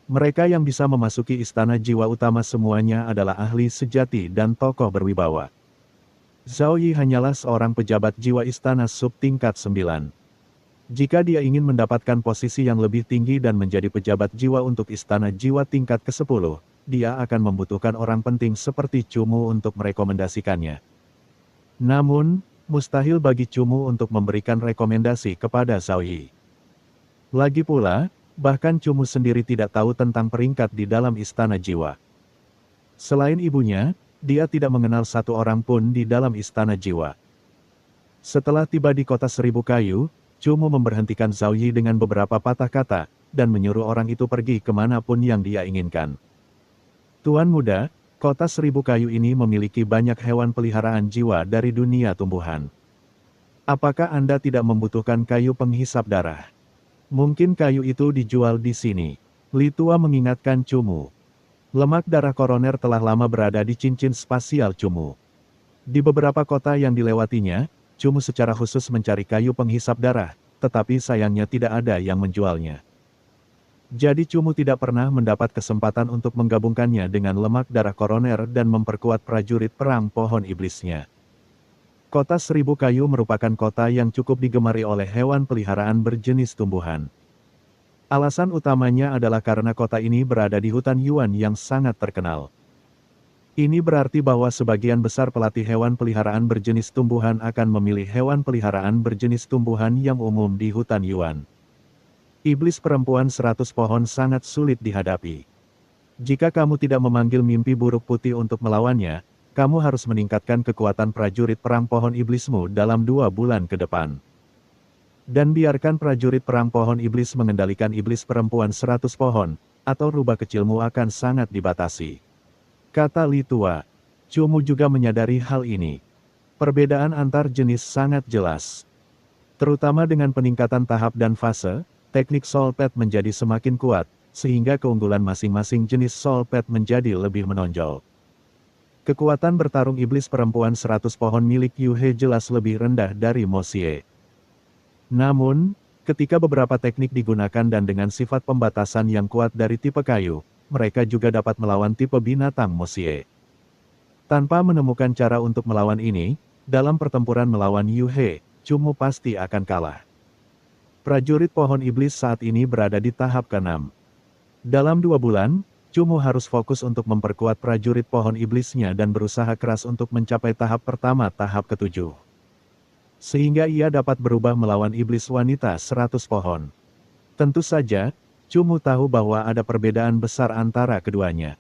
Mereka yang bisa memasuki Istana Jiwa Utama semuanya adalah ahli sejati dan tokoh berwibawa. Zhao Yi hanyalah seorang pejabat jiwa istana sub tingkat 9. Jika dia ingin mendapatkan posisi yang lebih tinggi dan menjadi pejabat jiwa untuk Istana Jiwa tingkat ke-10, dia akan membutuhkan orang penting seperti Cumu untuk merekomendasikannya. Namun, mustahil bagi Cumu untuk memberikan rekomendasi kepada Zhao Yi. Lagi pula, bahkan Cumu sendiri tidak tahu tentang peringkat di dalam Istana Jiwa. Selain ibunya, dia tidak mengenal satu orang pun di dalam Istana Jiwa. Setelah tiba di kota Seribu Kayu, Cumu memberhentikan Zhao Yi dengan beberapa patah kata, dan menyuruh orang itu pergi kemanapun yang dia inginkan. Tuan muda, kota Seribu Kayu ini memiliki banyak hewan peliharaan jiwa dari dunia tumbuhan. Apakah Anda tidak membutuhkan kayu penghisap darah? Mungkin kayu itu dijual di sini. Li Tua mengingatkan Cumu. Lemak darah koroner telah lama berada di cincin spasial Cumu. Di beberapa kota yang dilewatinya, Cumu secara khusus mencari kayu penghisap darah, tetapi sayangnya tidak ada yang menjualnya. Jadi Cumu tidak pernah mendapat kesempatan untuk menggabungkannya dengan lemak darah koroner dan memperkuat prajurit perang pohon iblisnya. Kota Seribu Kayu merupakan kota yang cukup digemari oleh hewan peliharaan berjenis tumbuhan. Alasan utamanya adalah karena kota ini berada di hutan Yuan yang sangat terkenal. Ini berarti bahwa sebagian besar pelatih hewan peliharaan berjenis tumbuhan akan memilih hewan peliharaan berjenis tumbuhan yang umum di hutan Yuan. Iblis perempuan 100 pohon sangat sulit dihadapi. Jika kamu tidak memanggil mimpi buruk putih untuk melawannya, kamu harus meningkatkan kekuatan prajurit perang pohon iblismu dalam 2 bulan ke depan. Dan biarkan prajurit perang pohon iblis mengendalikan iblis perempuan 100 pohon, atau rubah kecilmu akan sangat dibatasi. Kata Li Tua. Cumu juga menyadari hal ini. Perbedaan antar jenis sangat jelas. Terutama dengan peningkatan tahap dan fase, teknik Soul Pad menjadi semakin kuat, sehingga keunggulan masing-masing jenis Soul Pad menjadi lebih menonjol. Kekuatan bertarung iblis perempuan 100 pohon milik Yu He jelas lebih rendah dari Mo Xie. Namun, ketika beberapa teknik digunakan dan dengan sifat pembatasan yang kuat dari tipe kayu, mereka juga dapat melawan tipe binatang Mo Xie. Tanpa menemukan cara untuk melawan ini, dalam pertempuran melawan Yu He, Cumu pasti akan kalah. Prajurit pohon iblis saat ini berada di tahap ke-6. Dalam 2 bulan, Cumu harus fokus untuk memperkuat prajurit pohon iblisnya dan berusaha keras untuk mencapai tahap pertama tahap ke-7. Sehingga ia dapat berubah melawan iblis wanita 100 pohon. Tentu saja, Cumu tahu bahwa ada perbedaan besar antara keduanya.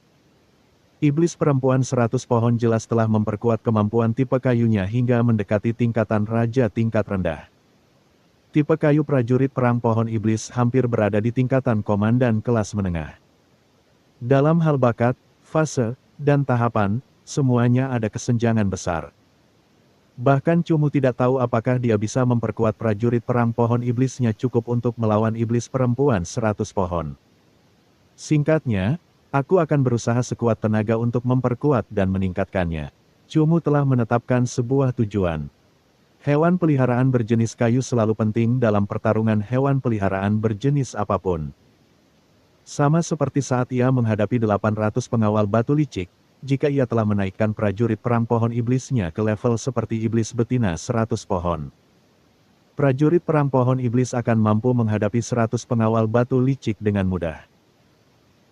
Iblis perempuan 100 pohon jelas telah memperkuat kemampuan tipe kayunya hingga mendekati tingkatan raja tingkat rendah. Tipe kayu prajurit perang pohon iblis hampir berada di tingkatan komandan kelas menengah. Dalam hal bakat, fase, dan tahapan, semuanya ada kesenjangan besar. Bahkan Cumu tidak tahu apakah dia bisa memperkuat prajurit perang pohon iblisnya cukup untuk melawan iblis perempuan 100 pohon. Singkatnya, aku akan berusaha sekuat tenaga untuk memperkuat dan meningkatkannya. Cumu telah menetapkan sebuah tujuan. Hewan peliharaan berjenis kayu selalu penting dalam pertarungan hewan peliharaan berjenis apapun. Sama seperti saat ia menghadapi 800 pengawal batu licik, jika ia telah menaikkan prajurit perang pohon iblisnya ke level seperti iblis betina 100 pohon. Prajurit perang pohon iblis akan mampu menghadapi 100 pengawal batu licik dengan mudah.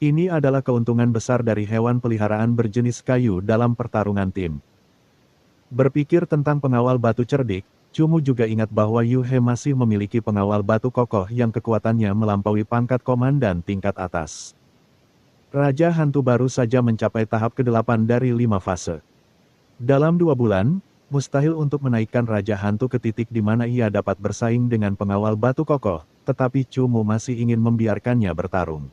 Ini adalah keuntungan besar dari hewan peliharaan berjenis kayu dalam pertarungan tim. Berpikir tentang pengawal batu cerdik, Cumu juga ingat bahwa Yu He masih memiliki pengawal batu kokoh yang kekuatannya melampaui pangkat komandan tingkat atas. Raja Hantu baru saja mencapai tahap ke-8 dari 5 fase. Dalam 2 bulan, mustahil untuk menaikkan Raja Hantu ke titik di mana ia dapat bersaing dengan pengawal batu kokoh, tetapi Cumu masih ingin membiarkannya bertarung.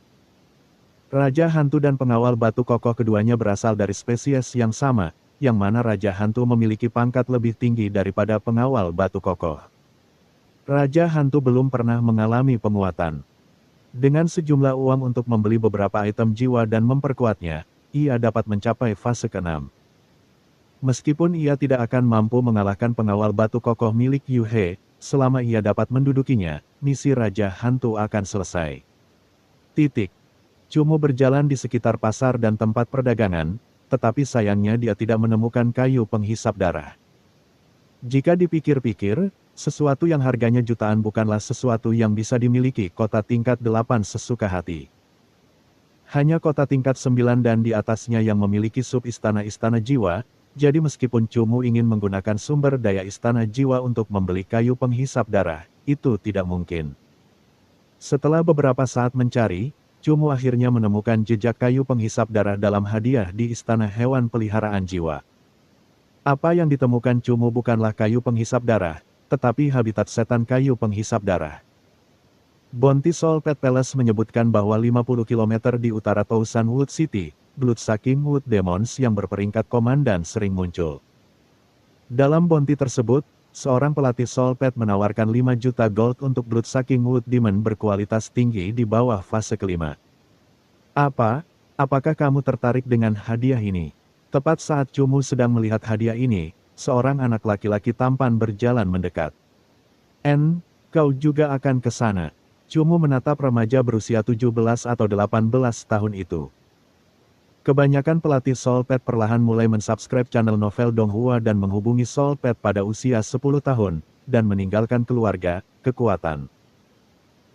Raja Hantu dan pengawal batu kokoh keduanya berasal dari spesies yang sama, yang mana Raja Hantu memiliki pangkat lebih tinggi daripada pengawal batu kokoh. Raja Hantu belum pernah mengalami penguatan. Dengan sejumlah uang untuk membeli beberapa item jiwa dan memperkuatnya, ia dapat mencapai fase ke-6. Meskipun ia tidak akan mampu mengalahkan pengawal batu kokoh milik Yu He, selama ia dapat mendudukinya, misi Raja Hantu akan selesai. Cumu berjalan di sekitar pasar dan tempat perdagangan, tetapi sayangnya dia tidak menemukan kayu penghisap darah. Jika dipikir-pikir, sesuatu yang harganya jutaan bukanlah sesuatu yang bisa dimiliki kota tingkat 8 sesuka hati. Hanya kota tingkat 9 dan di atasnya yang memiliki sub-istana-istana jiwa, jadi meskipun Cumu ingin menggunakan sumber daya istana jiwa untuk membeli kayu penghisap darah, itu tidak mungkin. Setelah beberapa saat mencari, Cumu akhirnya menemukan jejak kayu penghisap darah dalam hadiah di istana hewan peliharaan jiwa. Apa yang ditemukan Cumu bukanlah kayu penghisap darah, tetapi habitat setan kayu penghisap darah. Bounty Soul Pet Palace menyebutkan bahwa 50 km di utara Thousand Wood City, Bloodsucking Wood Demons yang berperingkat komandan sering muncul. Dalam bounty tersebut, seorang pelatih Soul Pet menawarkan 5 juta gold untuk Bloodsucking Wood Demon berkualitas tinggi di bawah fase ke-5. Apakah kamu tertarik dengan hadiah ini? Tepat saat Cumu sedang melihat hadiah ini, seorang anak laki-laki tampan berjalan mendekat. Kau juga akan ke sana. Cumu menatap remaja berusia 17 atau 18 tahun itu. Kebanyakan pelatih Soul Pet perlahan mulai mensubscribe channel novel Donghua dan menghubungi Soul Pet pada usia 10 tahun, dan meninggalkan keluarga, kekuatan,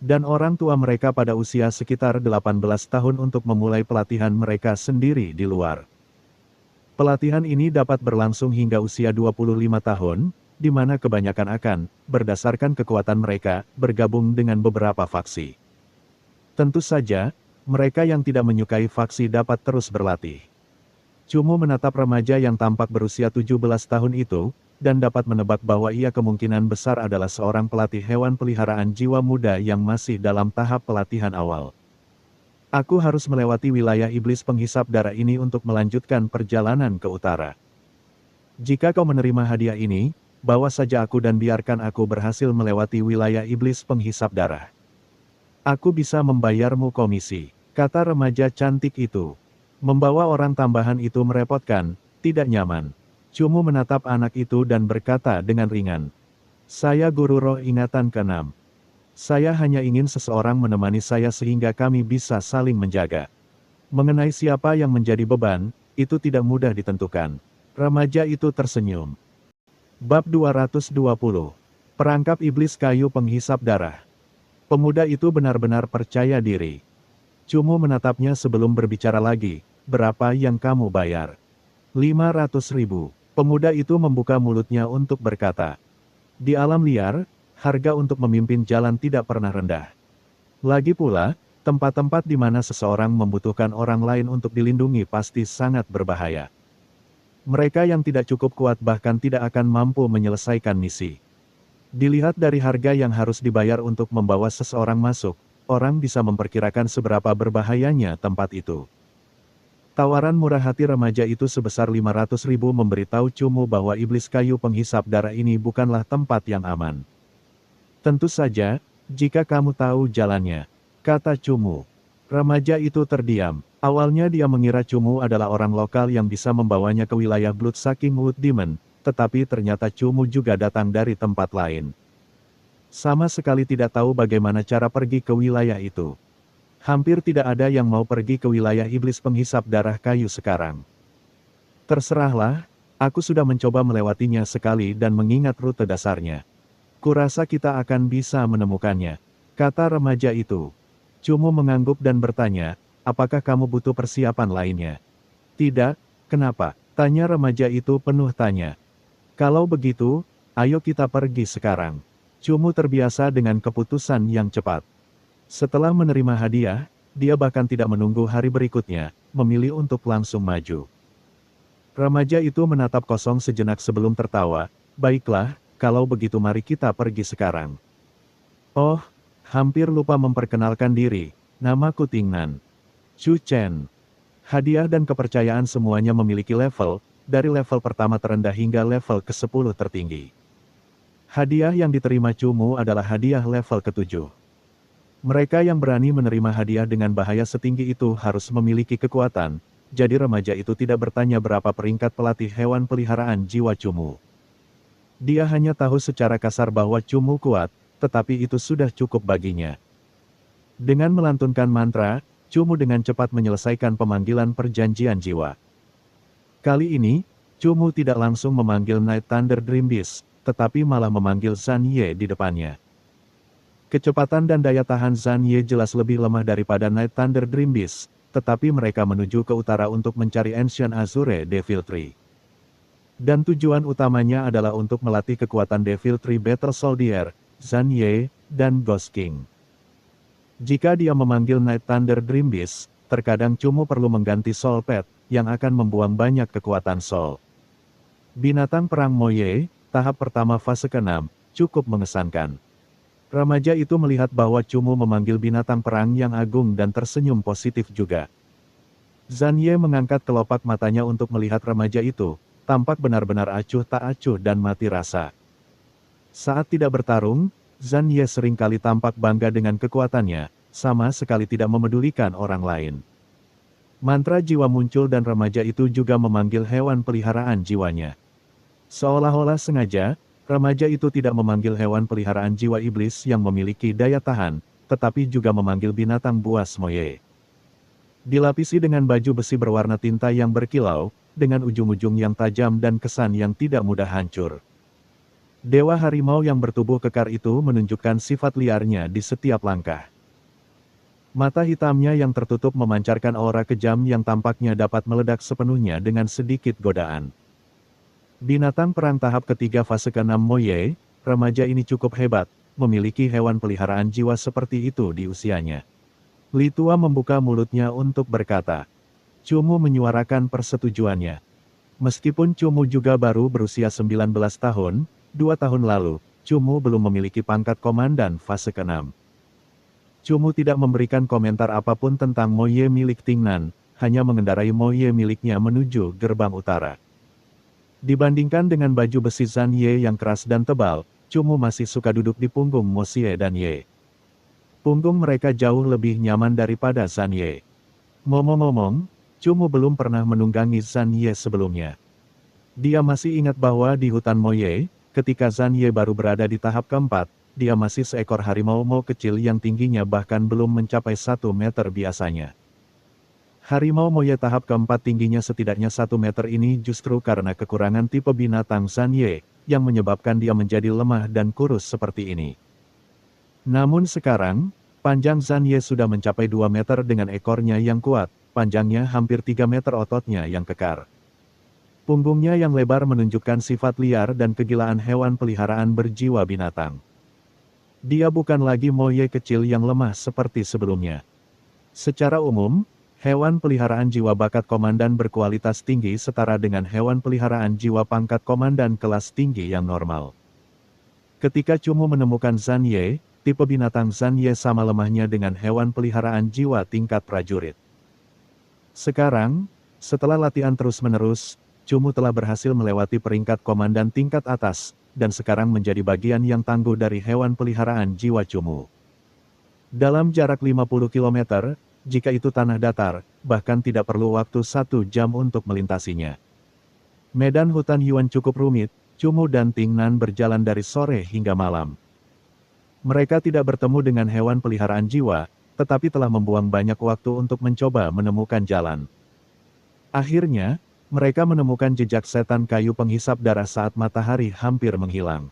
dan orang tua mereka pada usia sekitar 18 tahun untuk memulai pelatihan mereka sendiri di luar. Pelatihan ini dapat berlangsung hingga usia 25 tahun, di mana kebanyakan akan, berdasarkan kekuatan mereka, bergabung dengan beberapa faksi. Tentu saja, mereka yang tidak menyukai faksi dapat terus berlatih. Cumu menatap remaja yang tampak berusia 17 tahun itu, dan dapat menebak bahwa ia kemungkinan besar adalah seorang pelatih hewan peliharaan jiwa muda yang masih dalam tahap pelatihan awal. Aku harus melewati wilayah iblis penghisap darah ini untuk melanjutkan perjalanan ke utara. Jika kau menerima hadiah ini, bawa saja aku dan biarkan aku berhasil melewati wilayah iblis penghisap darah. Aku bisa membayarmu komisi, kata remaja cantik itu. Membawa orang tambahan itu merepotkan, tidak nyaman. Cumu menatap anak itu dan berkata dengan ringan. Saya guru roh ingatan ke-6. Saya hanya ingin seseorang menemani saya sehingga kami bisa saling menjaga. Mengenai siapa yang menjadi beban, itu tidak mudah ditentukan. Remaja itu tersenyum. Bab 220. Perangkap iblis kayu penghisap darah. Pemuda itu benar-benar percaya diri. Cumu menatapnya sebelum berbicara lagi. Berapa yang kamu bayar? 500.000. Pemuda itu membuka mulutnya untuk berkata. Di alam liar, harga untuk memimpin jalan tidak pernah rendah. Lagi pula, tempat-tempat di mana seseorang membutuhkan orang lain untuk dilindungi pasti sangat berbahaya. Mereka yang tidak cukup kuat bahkan tidak akan mampu menyelesaikan misi. Dilihat dari harga yang harus dibayar untuk membawa seseorang masuk, orang bisa memperkirakan seberapa berbahayanya tempat itu. Tawaran murah hati remaja itu sebesar 500.000 memberitahu Cumu bahwa iblis kayu penghisap darah ini bukanlah tempat yang aman. Tentu saja, jika kamu tahu jalannya, kata Cumu. Remaja itu terdiam. Awalnya dia mengira Cumu adalah orang lokal yang bisa membawanya ke wilayah Bloodsucking Wood Demon, tetapi ternyata Cumu juga datang dari tempat lain. Sama sekali tidak tahu bagaimana cara pergi ke wilayah itu. Hampir tidak ada yang mau pergi ke wilayah iblis penghisap darah kayu sekarang. Terserahlah, aku sudah mencoba melewatinya sekali dan mengingat rute dasarnya. Kurasa kita akan bisa menemukannya, kata remaja itu. Cumu mengangguk dan bertanya, apakah kamu butuh persiapan lainnya? Tidak, kenapa? Tanya remaja itu penuh tanya. Kalau begitu, ayo kita pergi sekarang. Cumu terbiasa dengan keputusan yang cepat. Setelah menerima hadiah, dia bahkan tidak menunggu hari berikutnya, memilih untuk langsung maju. Remaja itu menatap kosong sejenak sebelum tertawa, baiklah, kalau begitu mari kita pergi sekarang. Oh, hampir lupa memperkenalkan diri, namaku Tingnan. Chu Chen. Hadiah dan kepercayaan semuanya memiliki level, dari level pertama terendah hingga level ke-10 tertinggi. Hadiah yang diterima Cumu adalah hadiah level ke-7. Mereka yang berani menerima hadiah dengan bahaya setinggi itu harus memiliki kekuatan, jadi remaja itu tidak bertanya berapa peringkat pelatih hewan peliharaan jiwa Cumu. Dia hanya tahu secara kasar bahwa Cumu kuat, tetapi itu sudah cukup baginya. Dengan melantunkan mantra, Cumu dengan cepat menyelesaikan pemanggilan perjanjian jiwa. Kali ini, Cumu tidak langsung memanggil Night Thunder Dream Beast, tetapi malah memanggil Zan Ye di depannya. Kecepatan dan daya tahan Zan Ye jelas lebih lemah daripada Night Thunder Dream Beast, tetapi mereka menuju ke utara untuk mencari Ancient Azure Devil Tree. Dan tujuan utamanya adalah untuk melatih kekuatan Devil Tree Battle Soldier, Zan Ye, dan Ghost King. Jika dia memanggil Night Thunder Dream Beast, terkadang Cumu perlu mengganti Soul Pet, yang akan membuang banyak kekuatan Soul. Binatang perang Moye, tahap pertama fase ke-6, cukup mengesankan. Remaja itu melihat bahwa Cumu memanggil binatang perang yang agung dan tersenyum positif juga. Zan Ye mengangkat kelopak matanya untuk melihat remaja itu, tampak benar-benar acuh tak acuh dan mati rasa. Saat tidak bertarung, Zan Ye seringkali tampak bangga dengan kekuatannya, sama sekali tidak memedulikan orang lain. Mantra jiwa muncul dan remaja itu juga memanggil hewan peliharaan jiwanya. Seolah-olah sengaja, remaja itu tidak memanggil hewan peliharaan jiwa iblis yang memiliki daya tahan, tetapi juga memanggil binatang buas Moye. Dilapisi dengan baju besi berwarna tinta yang berkilau, dengan ujung-ujung yang tajam dan kesan yang tidak mudah hancur. Dewa harimau yang bertubuh kekar itu menunjukkan sifat liarnya di setiap langkah. Mata hitamnya yang tertutup memancarkan aura kejam yang tampaknya dapat meledak sepenuhnya dengan sedikit godaan. Binatang perang tahap ketiga fase ke-6 Moye, remaja ini cukup hebat, memiliki hewan peliharaan jiwa seperti itu di usianya. Li Tua membuka mulutnya untuk berkata. Cumu menyuarakan persetujuannya. Meskipun Cumu juga baru berusia 19 tahun, 2 tahun lalu, Cumu belum memiliki pangkat komandan fase ke-6. Cumu tidak memberikan komentar apapun tentang Moye milik Tingnan, hanya mengendarai Moye miliknya menuju gerbang utara. Dibandingkan dengan baju besi Zan Ye yang keras dan tebal, Cumu masih suka duduk di punggung Mo Xie dan Ye. Punggung mereka jauh lebih nyaman daripada Zan Ye. Ngomong-ngomong, Cumu belum pernah menunggangi Zan Ye sebelumnya. Dia masih ingat bahwa di hutan Moye, ketika Zan Ye baru berada di tahap keempat, dia masih seekor harimau Mo kecil yang tingginya bahkan belum mencapai 1 meter biasanya. Harimau Moye tahap keempat tingginya setidaknya 1 meter ini justru karena kekurangan tipe binatang Zan Ye, yang menyebabkan dia menjadi lemah dan kurus seperti ini. Namun sekarang, panjang Zan Ye sudah mencapai 2 meter dengan ekornya yang kuat, panjangnya hampir 3 meter ototnya yang kekar. Punggungnya yang lebar menunjukkan sifat liar dan kegilaan hewan peliharaan berjiwa binatang. Dia bukan lagi Moye kecil yang lemah seperti sebelumnya. Secara umum, hewan peliharaan jiwa bakat komandan berkualitas tinggi setara dengan hewan peliharaan jiwa pangkat komandan kelas tinggi yang normal. Ketika Cumu menemukan Zan Ye, tipe binatang Zan Ye sama lemahnya dengan hewan peliharaan jiwa tingkat prajurit. Sekarang, setelah latihan terus-menerus, Cumu telah berhasil melewati peringkat komandan tingkat atas, dan sekarang menjadi bagian yang tangguh dari hewan peliharaan jiwa Cumu. Dalam jarak 50 km, jika itu tanah datar, bahkan tidak perlu waktu 1 jam untuk melintasinya. Medan hutan Yuan cukup rumit, Cumu dan Tingnan berjalan dari sore hingga malam. Mereka tidak bertemu dengan hewan peliharaan jiwa, tetapi telah membuang banyak waktu untuk mencoba menemukan jalan. Akhirnya, Mereka menemukan jejak setan kayu penghisap darah saat matahari hampir menghilang.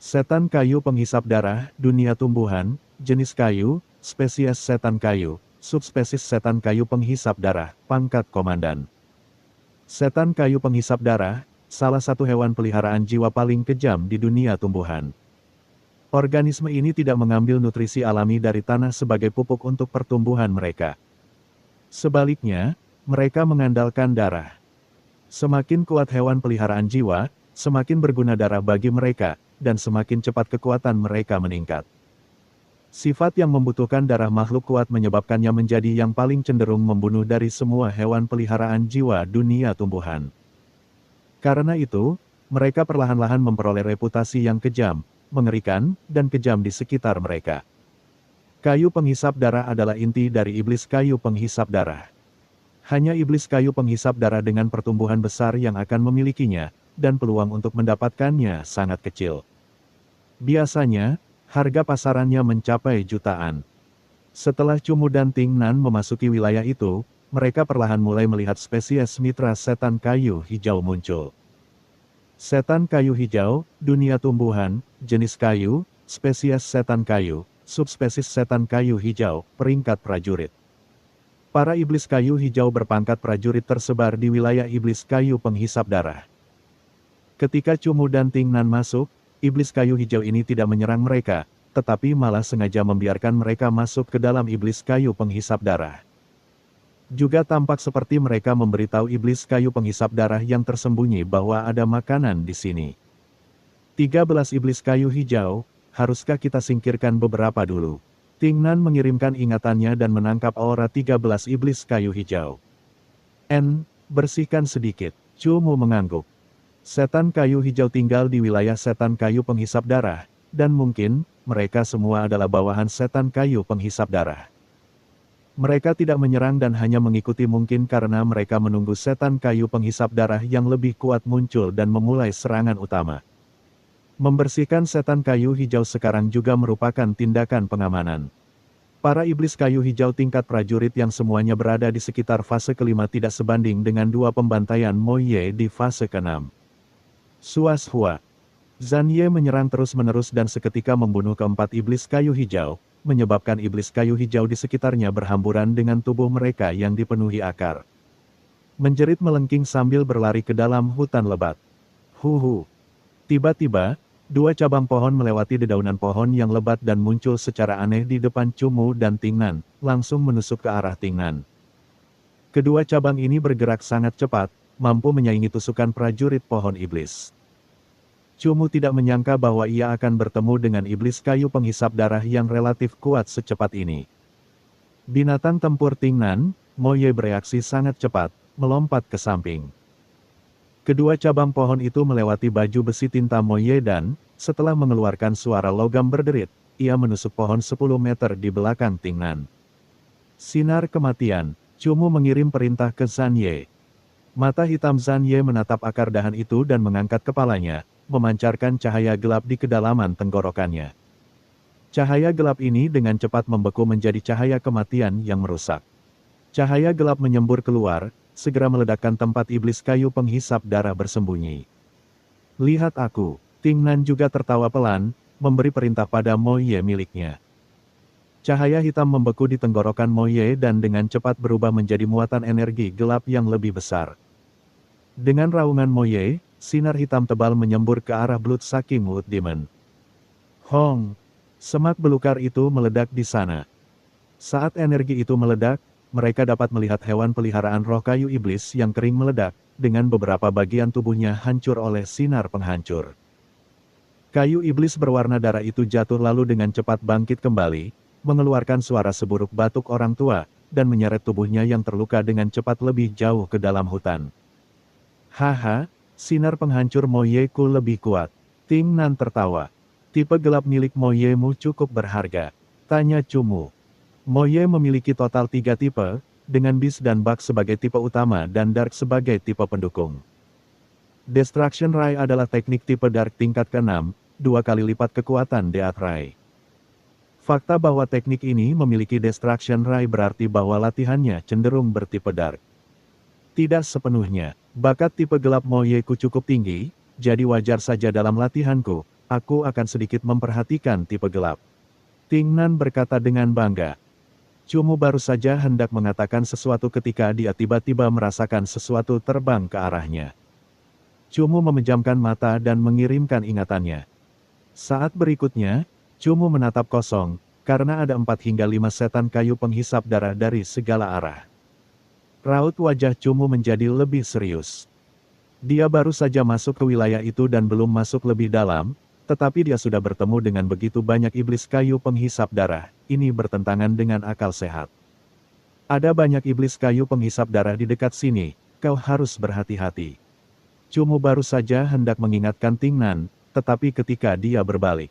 Setan kayu penghisap darah, dunia tumbuhan, jenis kayu, spesies setan kayu, subspesies setan kayu penghisap darah, pangkat komandan. Setan kayu penghisap darah, salah satu hewan peliharaan jiwa paling kejam di dunia tumbuhan. Organisme ini tidak mengambil nutrisi alami dari tanah sebagai pupuk untuk pertumbuhan mereka. Sebaliknya, mereka mengandalkan darah. Semakin kuat hewan peliharaan jiwa, semakin berguna darah bagi mereka, dan semakin cepat kekuatan mereka meningkat. Sifat yang membutuhkan darah makhluk kuat menyebabkannya menjadi yang paling cenderung membunuh dari semua hewan peliharaan jiwa dunia tumbuhan. Karena itu, mereka perlahan-lahan memperoleh reputasi yang kejam, mengerikan, dan kejam di sekitar mereka. Kayu penghisap darah adalah inti dari iblis kayu penghisap darah. Hanya iblis kayu penghisap darah dengan pertumbuhan besar yang akan memilikinya, dan peluang untuk mendapatkannya sangat kecil. Biasanya, harga pasarannya mencapai jutaan. Setelah Cumu dan Ting Nan memasuki wilayah itu, mereka perlahan mulai melihat spesies mitra setan kayu hijau muncul. Setan kayu hijau, dunia tumbuhan, jenis kayu, spesies setan kayu, subspesies setan kayu hijau, peringkat prajurit. Para iblis kayu hijau berpangkat prajurit tersebar di wilayah iblis kayu penghisap darah. Ketika Cumu dan Ting Nan masuk, iblis kayu hijau ini tidak menyerang mereka, tetapi malah sengaja membiarkan mereka masuk ke dalam iblis kayu penghisap darah. Juga tampak seperti mereka memberitahu iblis kayu penghisap darah yang tersembunyi bahwa ada makanan di sini. 13 iblis kayu hijau, haruskah kita singkirkan beberapa dulu? Ting Nan mengirimkan ingatannya dan menangkap aura 13 iblis kayu hijau. Bersihkan sedikit. Cumu mengangguk. Setan kayu hijau tinggal di wilayah setan kayu penghisap darah, dan mungkin, mereka semua adalah bawahan setan kayu penghisap darah. Mereka tidak menyerang dan hanya mengikuti mungkin karena mereka menunggu setan kayu penghisap darah yang lebih kuat muncul dan memulai serangan utama. Membersihkan setan kayu hijau sekarang juga merupakan tindakan pengamanan. Para iblis kayu hijau tingkat prajurit yang semuanya berada di sekitar fase kelima tidak sebanding dengan dua pembantaian Mo Ye di fase keenam. Suas Hua. Zan Ye menyerang terus-menerus dan seketika membunuh keempat iblis kayu hijau, menyebabkan iblis kayu hijau di sekitarnya berhamburan dengan tubuh mereka yang dipenuhi akar. Menjerit melengking sambil berlari ke dalam hutan lebat. Huhu. Tiba-tiba, dua cabang pohon melewati dedaunan pohon yang lebat dan muncul secara aneh di depan Cumu dan Ting Nan, langsung menusuk ke arah Ting Nan. Kedua cabang ini bergerak sangat cepat, mampu menyaingi tusukan prajurit pohon iblis. Cumu tidak menyangka bahwa ia akan bertemu dengan iblis kayu penghisap darah yang relatif kuat secepat ini. Binatang tempur Ting Nan, Mo Ye bereaksi sangat cepat, melompat ke samping. Kedua cabang pohon itu melewati baju besi tinta Mo Ye dan, setelah mengeluarkan suara logam berderit, ia menusuk pohon 10 meter di belakang Ting Nan. Sinar kematian, Cumu mengirim perintah ke Zan Ye. Mata hitam Zan Ye menatap akar dahan itu dan mengangkat kepalanya, memancarkan cahaya gelap di kedalaman tenggorokannya. Cahaya gelap ini dengan cepat membeku menjadi cahaya kematian yang merusak. Cahaya gelap menyembur keluar, segera meledakkan tempat iblis kayu penghisap darah bersembunyi. Lihat aku, Ting Nan juga tertawa pelan, memberi perintah pada Mo Ye miliknya. Cahaya hitam membeku di tenggorokan Mo Ye dan dengan cepat berubah menjadi muatan energi gelap yang lebih besar. Dengan raungan Mo Ye, sinar hitam tebal menyembur ke arah Blood Sucking Wood Demon. Hong! Semak belukar itu meledak di sana. Saat energi itu meledak, mereka dapat melihat hewan peliharaan roh kayu iblis yang kering meledak, dengan beberapa bagian tubuhnya hancur oleh sinar penghancur. Kayu iblis berwarna darah itu jatuh lalu dengan cepat bangkit kembali, mengeluarkan suara seburuk batuk orang tua, dan menyeret tubuhnya yang terluka dengan cepat lebih jauh ke dalam hutan. Haha, sinar penghancur Mo Ye-ku lebih kuat. Ting Nan tertawa. Tipe gelap milik Mo Ye-mu cukup berharga. Tanya Cumu. Mo Ye memiliki total 3 tipe, dengan Beast dan Bug sebagai tipe utama dan Dark sebagai tipe pendukung. Destruction Ray adalah teknik tipe Dark tingkat ke-6, 2 kali lipat kekuatan Death Ray. Fakta bahwa teknik ini memiliki Destruction Ray berarti bahwa latihannya cenderung bertipe Dark. Tidak sepenuhnya. Bakat tipe gelap Moyeku cukup tinggi, jadi wajar saja dalam latihanku, aku akan sedikit memperhatikan tipe gelap. Ting Nan berkata dengan bangga. Cumu baru saja hendak mengatakan sesuatu ketika dia tiba-tiba merasakan sesuatu terbang ke arahnya. Cumu memejamkan mata dan mengirimkan ingatannya. Saat berikutnya, Cumu menatap kosong, karena ada 4 hingga 5 setan kayu penghisap darah dari segala arah. Raut wajah Cumu menjadi lebih serius. Dia baru saja masuk ke wilayah itu dan belum masuk lebih dalam, tetapi dia sudah bertemu dengan begitu banyak iblis kayu penghisap darah, ini bertentangan dengan akal sehat. Ada banyak iblis kayu penghisap darah di dekat sini, kau harus berhati-hati. Cumu baru saja hendak mengingatkan Ting Nan, tetapi ketika dia berbalik,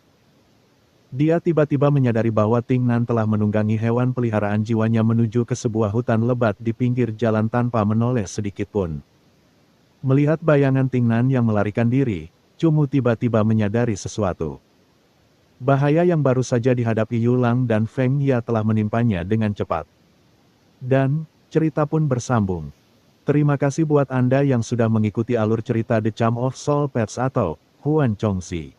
dia tiba-tiba menyadari bahwa Ting Nan telah menunggangi hewan peliharaan jiwanya menuju ke sebuah hutan lebat di pinggir jalan tanpa menoleh sedikit pun. Melihat bayangan Ting Nan yang melarikan diri, Cumu tiba-tiba menyadari sesuatu. Bahaya yang baru saja dihadapi Yulang dan Feng Ye telah menimpanya dengan cepat. Dan, cerita pun bersambung. Terima kasih buat Anda yang sudah mengikuti alur cerita The Charm of Soul Pets atau Huan Chongxi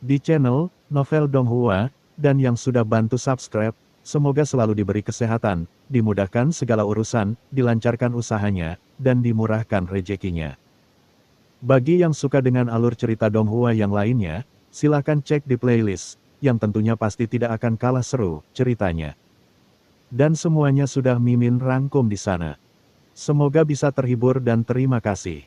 di channel Novel Donghua, dan yang sudah bantu subscribe, semoga selalu diberi kesehatan, dimudahkan segala urusan, dilancarkan usahanya, dan dimurahkan rezekinya. Bagi yang suka dengan alur cerita Donghua yang lainnya, silakan cek di playlist, yang tentunya pasti tidak akan kalah seru ceritanya. Dan semuanya sudah Mimin rangkum di sana. Semoga bisa terhibur dan terima kasih.